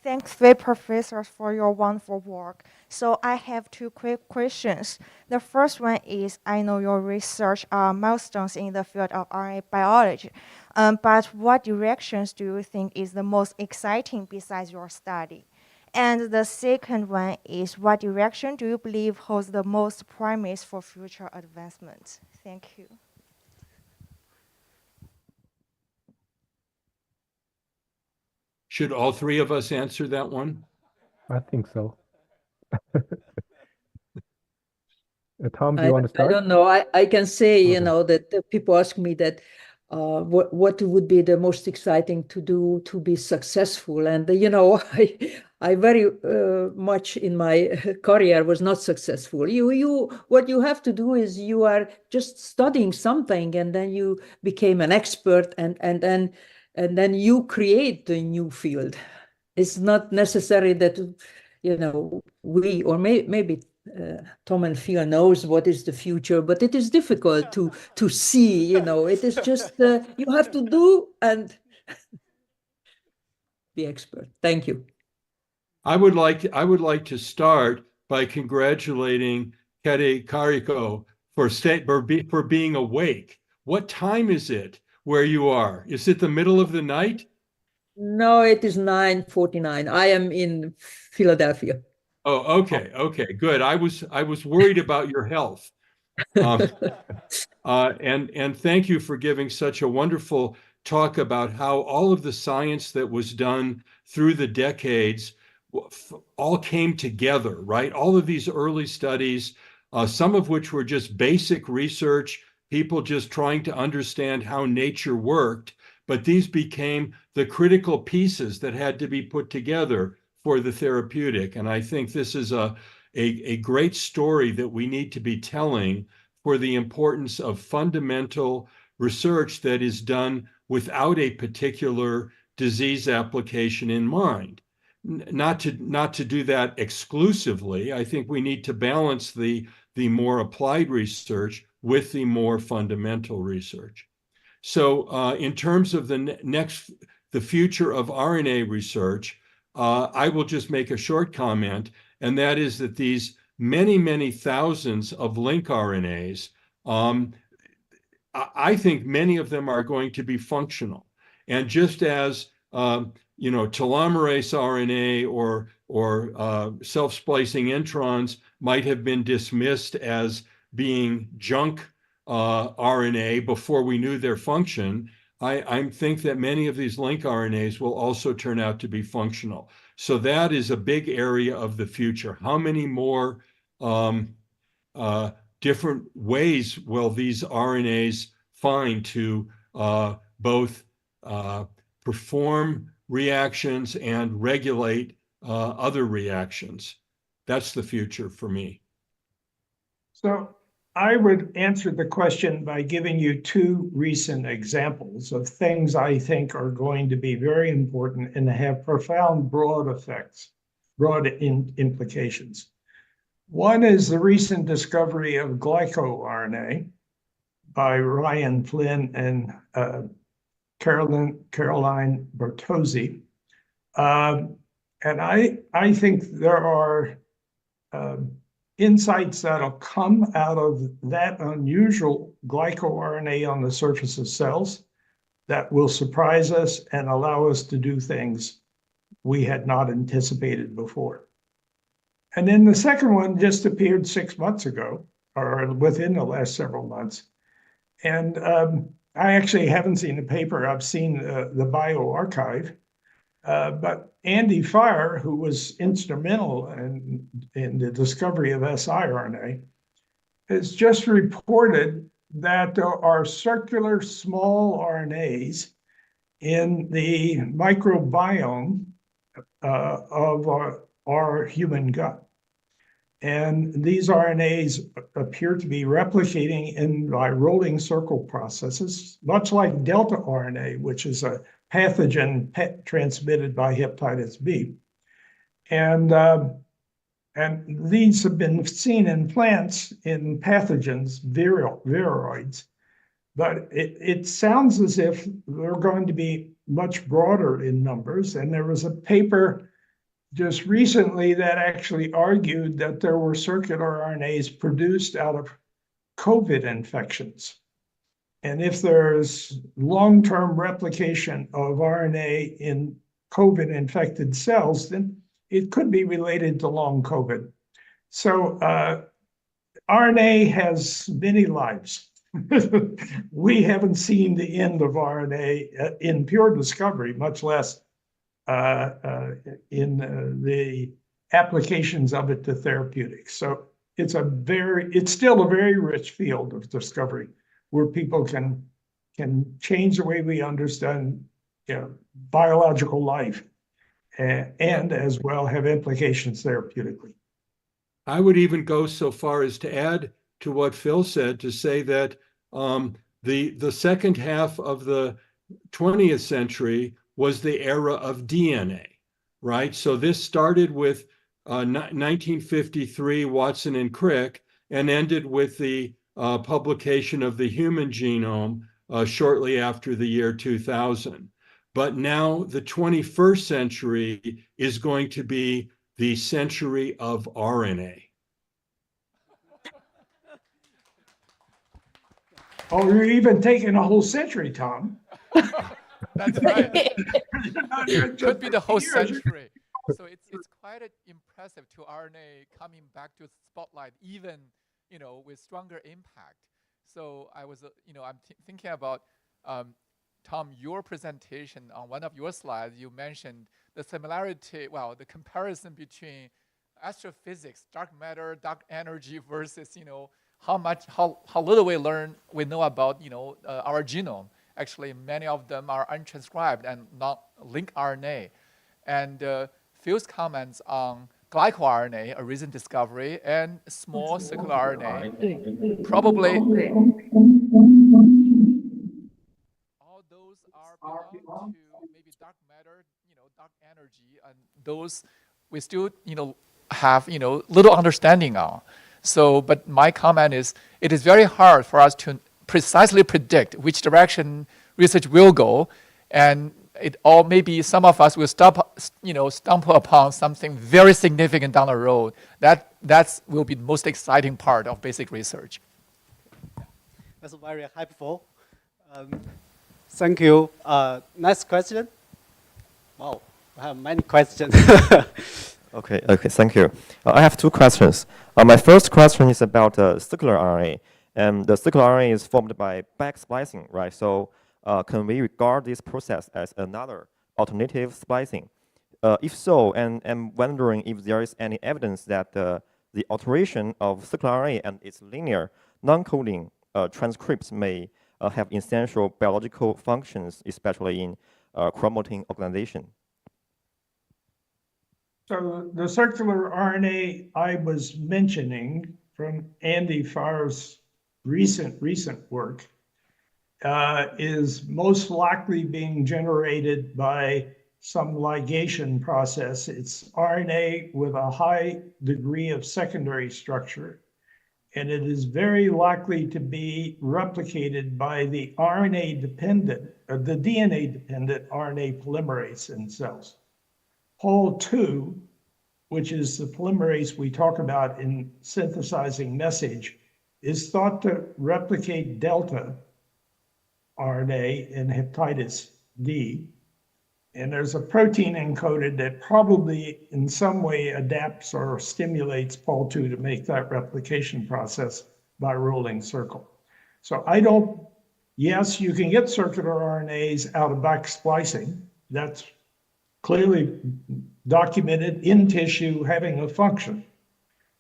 Thanks, the professors, for your wonderful work. So I have two quick questions. The first one is, I know your research are milestones in the field of RNA biology, but what directions do you think is the most exciting besides your study? And the second one is, what direction do you believe holds the most promise for future advancement? Thank you. Should all three of us answer that one? I think so. Tom, do you want to start? I don't know. I can say, you know, that people ask me that what would be the most exciting to do to be successful. And, you know, I very much in my career was not successful. What you have to do is you are just studying something and then you became an expert and then you create the new field. It's not necessary that, you know, we, or maybe Tom and Phil knows what is the future, but it is difficult to see, you know, it is just, you have to do and be expert. Thank you. I would like to start by congratulating Kere Kariko for being awake. What time is it where you are? Is it the middle of the night? No, it is 9:49. I am in Philadelphia. Oh, okay, good. I was worried about your health. And thank you for giving such a wonderful talk about how all of the science that was done through the decades all came together, right? All of these early studies, some of which were just basic research, people just trying to understand how nature worked, but these became the critical pieces that had to be put together for the therapeutic. And I think this is a great story that we need to be telling for the importance of fundamental research that is done without a particular disease application in mind. Not to do that exclusively. I think we need to balance the more applied research with the more fundamental research. So in terms of the future of RNA research, I will just make a short comment, and that is that these many thousands of link RNAs, I think many of them are going to be functional. And just as you know, telomerase RNA or self-splicing introns might have been dismissed as being junk RNA before we knew their function, I think that many of these link RNAs will also turn out to be functional. So that is a big area of the future. How many more different ways will these RNAs find to both perform reactions and regulate other reactions? That's the future for me. So I would answer the question by giving you two recent examples of things I think are going to be very important and have profound broad effects, broad implications. One is the recent discovery of glycoRNA by Ryan Flynn and Caroline Bertozzi. And I think there are insights that'll come out of that unusual glycoRNA on the surface of cells that will surprise us and allow us to do things we had not anticipated before. And then the second one just appeared 6 months ago, or within the last several months. And I actually haven't seen the paper. I've seen the bioarchive. But Andy Fire, who was instrumental in the discovery of siRNA, has just reported that there are circular small RNAs in the microbiome of our human gut. And these RNAs appear to be replicating by rolling circle processes, much like delta RNA, which is a pathogen transmitted by hepatitis B. And these have been seen in plants in pathogens, viroids. But it sounds as if they're going to be much broader in numbers. And there was a paper just recently that actually argued that there were circular RNAs produced out of COVID infections. And if there's long-term replication of RNA in COVID-infected cells, then it could be related to long COVID. So RNA has many lives. We haven't seen the end of RNA in pure discovery, much less in the applications of it to therapeutics. So it's still a very rich field of discovery where people can change the way we understand biological life and as well have implications therapeutically. I would even go so far as to add to what Phil said, to say that the second half of the 20th century was the era of DNA, right? So this started with 1953, Watson and Crick, and ended with the publication of the human genome shortly after the year 2000. But now the 21st century is going to be the century of RNA. Oh, you're even taking a whole century, Tom. That's right. It could be the whole century. So it's quite impressive to RNA coming back to the spotlight, even with stronger impact. So I was, I'm thinking about Tom, your presentation on one of your slides. You mentioned the similarity, the comparison between astrophysics, dark matter, dark energy versus how little we know about our genome. Actually, many of them are untranscribed and not linked RNA. And Phil's comments on glycoRNA, a recent discovery, and small circular RNA, probably all those are belong to maybe dark matter, dark energy, and those we still, have, little understanding on. So, but my comment is, it is very hard for us to precisely predict which direction research will go, and maybe some of us will stumble upon something very significant down the road. That will be the most exciting part of basic research. That's very helpful. Thank you. Next question. Wow, I have many questions. Okay, thank you. I have two questions. My first question is about circular RNA. And the circular RNA is formed by back splicing, right? So can we regard this process as another alternative splicing? If so, and I'm wondering if there is any evidence that the alteration of circular RNA and its linear non-coding transcripts may have essential biological functions, especially in chromatin organization. So the circular RNA I was mentioning from Andy Farr's recent work is most likely being generated by some ligation process. It's RNA with a high degree of secondary structure, and it is very likely to be replicated by the DNA-dependent RNA polymerase in cells. Hall 2 which is the polymerase we talk about in synthesizing message, is thought to replicate delta RNA in hepatitis D. And there's a protein encoded that probably in some way adapts or stimulates Pol2 to make that replication process by rolling circle. So yes, you can get circular RNAs out of back splicing. That's clearly documented in tissue having a function.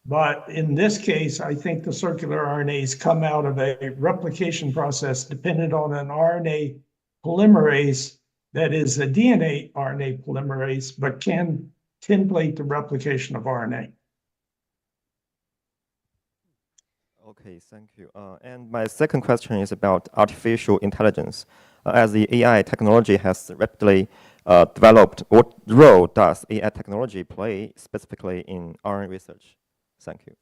But in this case, I think the circular RNAs come out of a replication process dependent on an RNA polymerase that is a DNA RNA polymerase, but can template the replication of RNA. Okay, thank you. And my second question is about artificial intelligence. As the AI technology has rapidly developed, what role does AI technology play specifically in RNA research? Thank you.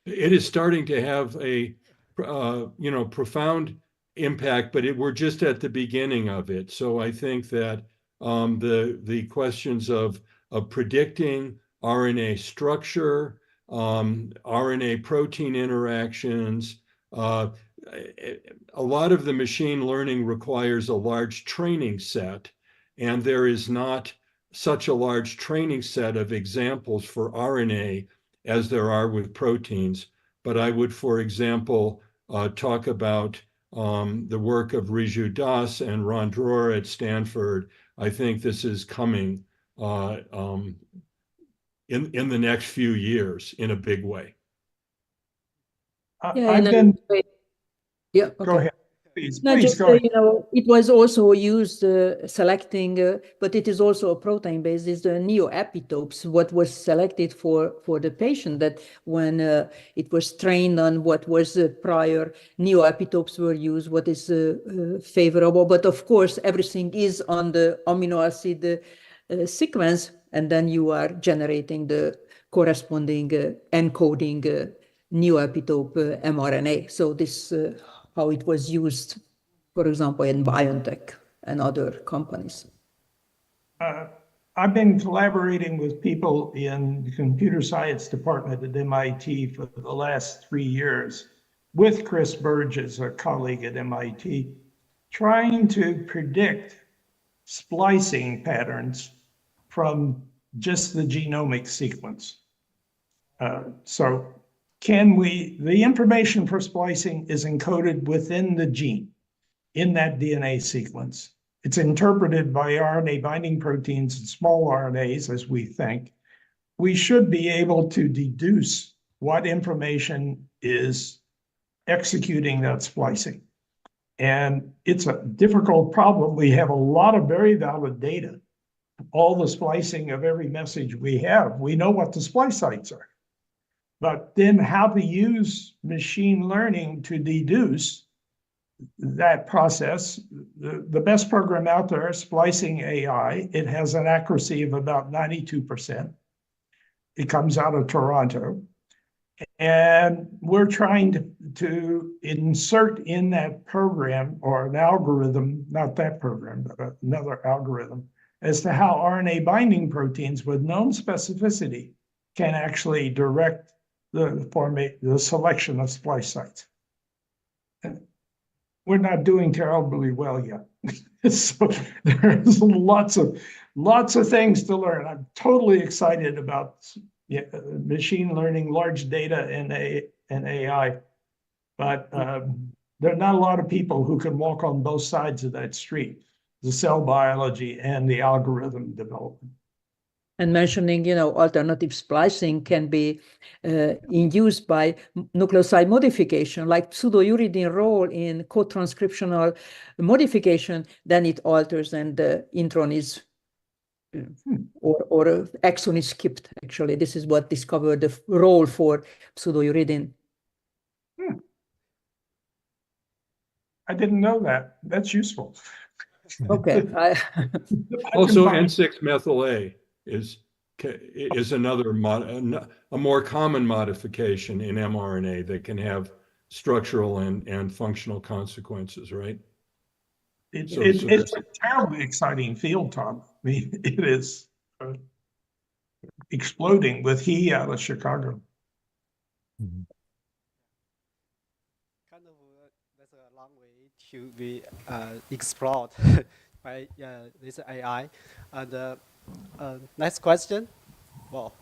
It is starting to have a profound impact, but we're just at the beginning of it. So I think that the questions of predicting RNA structure, RNA protein interactions, a lot of the machine learning requires a large training set, and there is not such a large training set of examples for RNA as there are with proteins. But I would, for example, talk about the work of Riju Das and Ron Dror at Stanford. I think this is coming in the next few years in a big way. Go ahead. Please No, just, go ahead. it was also used selecting, but it is also a protein based, is the neoepitopes, what was selected for the patient, that when it was trained on what was prior, neoepitopes were used, what is favorable. But of course, everything is on the amino acid sequence, and then you are generating the corresponding encoding neoepitope mRNA. So this how it was used, for example, in BioNTech and other companies. I've been collaborating with people in the computer science department at MIT for the last 3 years, with Chris Burgess, a colleague at MIT, trying to predict splicing patterns from just the genomic sequence. The information for splicing is encoded within the gene, in that DNA sequence. It's interpreted by RNA binding proteins and small RNAs, as we think. We should be able to deduce what information is executing that splicing. And it's a difficult problem. We have a lot of very valid data. All the splicing of every message we have, we know what the splice sites are. But then how to use machine learning to deduce that process. The best program out there, Splicing AI, it has an accuracy of about 92%. It comes out of Toronto. And we're trying to insert in that program, or an algorithm, not that program, but another algorithm, as to how RNA binding proteins with known specificity can actually direct the selection of splice sites. We're not doing terribly well yet. So there's lots of things to learn. I'm totally excited about machine learning, large data, and AI. But there are not a lot of people who can walk on both sides of that street, the cell biology and the algorithm development. And mentioning, alternative splicing can be induced by nucleoside modification, like pseudouridine role in co-transcriptional modification, then it alters and the intron is, or exon is skipped, actually. This is what discovered the role for pseudouridine. I didn't know that. That's useful. Okay. Also, N6-methyl-A is another a more common modification in mRNA that can have structural and functional consequences, right? It's a terribly exciting field, Tom. mean, it is exploding with he out of Chicago. Kind of that's a long way to be explored by this AI. And next question. Well,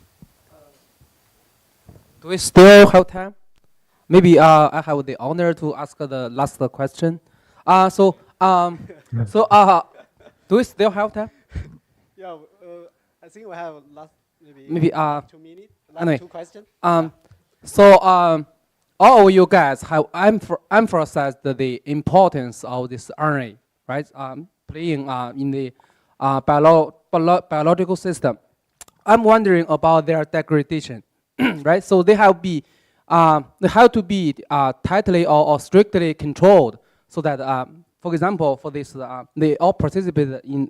do we still have time? Maybe I have the honor to ask the last question. So do we still have time? Yeah, I think we have last Maybe 2 minutes. Last anyway, 2 questions. All of you guys have emphasized the importance of this RNA, right? Playing in the biological system. I'm wondering about their degradation, right? So they have to be tightly or strictly controlled, so that, for example, for this, they all participate in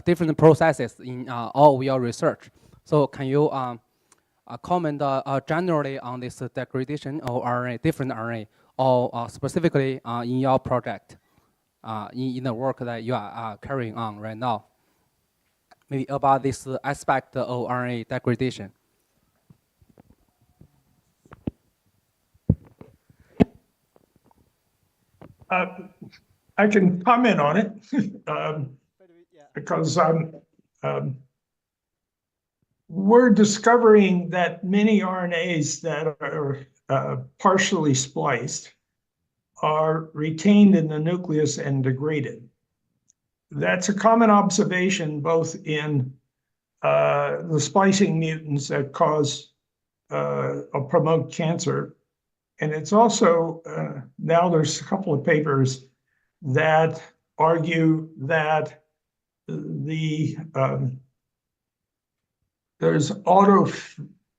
different processes in all of your research. So can you comment generally on this degradation of RNA, different RNA, or specifically in your project, in the work that you are carrying on right now? Maybe about this aspect of RNA degradation. I can comment on it because we're discovering that many RNAs that are partially spliced are retained in the nucleus and degraded. That's a common observation both in the splicing mutants that cause or promote cancer. And it's also, now there's a couple of papers that argue that there's auto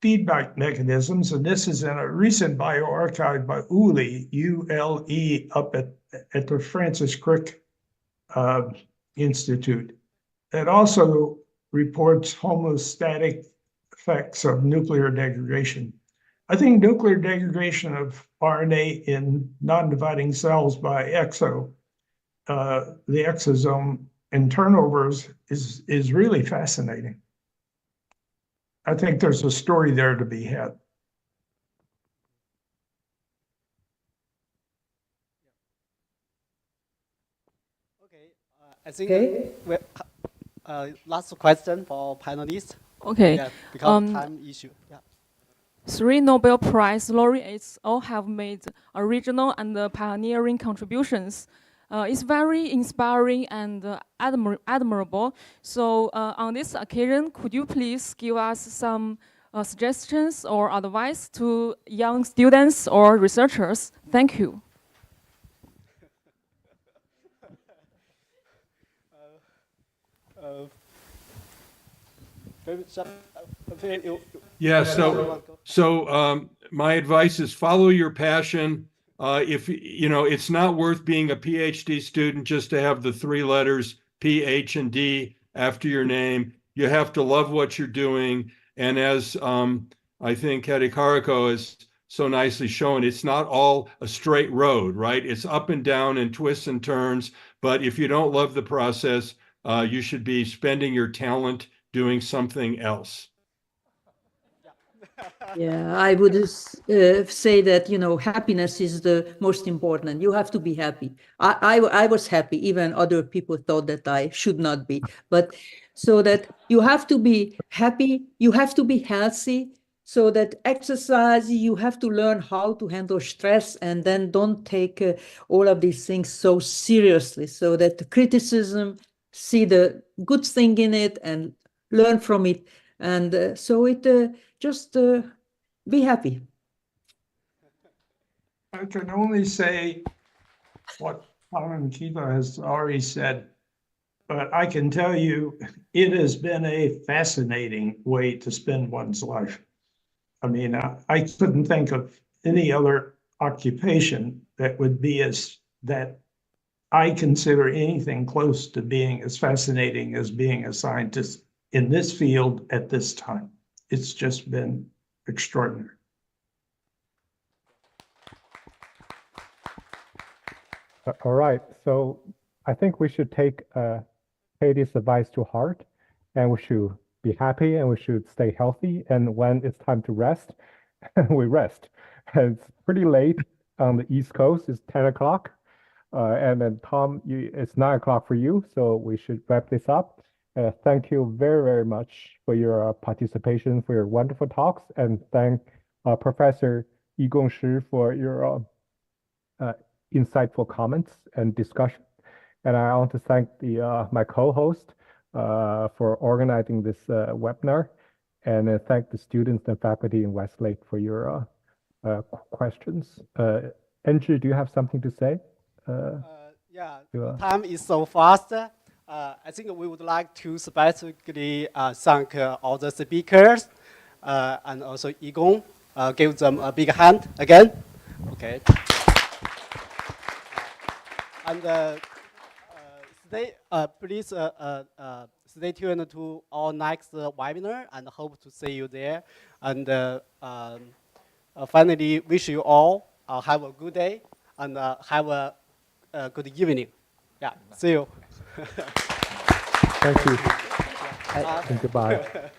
feedback mechanisms, and this is in a recent bioarchive by Uli, U-L-E, up at the Francis Crick Institute, that also reports homeostatic effects of nuclear degradation. I think nuclear degradation of RNA in non-dividing cells by the exosome and turnovers is really fascinating. I think there's a story there to be had. I think last question for panelists. Okay. Yeah, because time issue. Yeah. 3 Nobel Prize laureates all have made original and pioneering contributions. It's very inspiring and admirable. So on this occasion, could you please give us some suggestions or advice to young students or researchers? Thank you. Yeah, so my advice is follow your passion. If you know, it's not worth being a PhD student just to have the 3 letters P, H, and D after your name. You have to love what you're doing. And as I think Harikariko has so nicely shown, it's not all a straight road, right? It's up and down and twists and turns. But if you don't love the process, you should be spending your talent doing something else. Yeah, I would say that, you know, happiness is the most important. You have to be happy. I was happy, even other people thought that I should not be. But so that you have to be happy, you have to be healthy, so that exercise, you have to learn how to handle stress, and then don't take all of these things so seriously, so that the criticism, see the good thing in it and learn from it. And so it just be happy. I can only say what Tom Kiva has already said, but I can tell you it has been a fascinating way to spend one's life. I mean, I couldn't think of any other occupation that would be that I consider anything close to being as fascinating as being a scientist in this field at this time. It's just been extraordinary. All right, so I think we should take a take this advice to heart, and we should be happy and we should stay healthy. And when it's time to rest, we rest. It's pretty late on the East Coast. It's 10 o'clock. And then Tom, it's 9 o'clock for you, so we should wrap this up. Thank you very, very much for your participation, for your wonderful talks, and thank Professor Yigong Shi for your insightful comments and discussion. And I want to thank my co-host for organizing this webinar, and thank the students and faculty in Westlake for your questions. Angie, do you have something to say? Yeah, time is so fast. I think we would like to specifically thank all the speakers and also Yigong. Give them a big hand again. Okay. And please stay tuned to our next webinar and hope to see you there. And finally, wish you all have a good day and have a good evening. Yeah, see you. Thank you. And goodbye.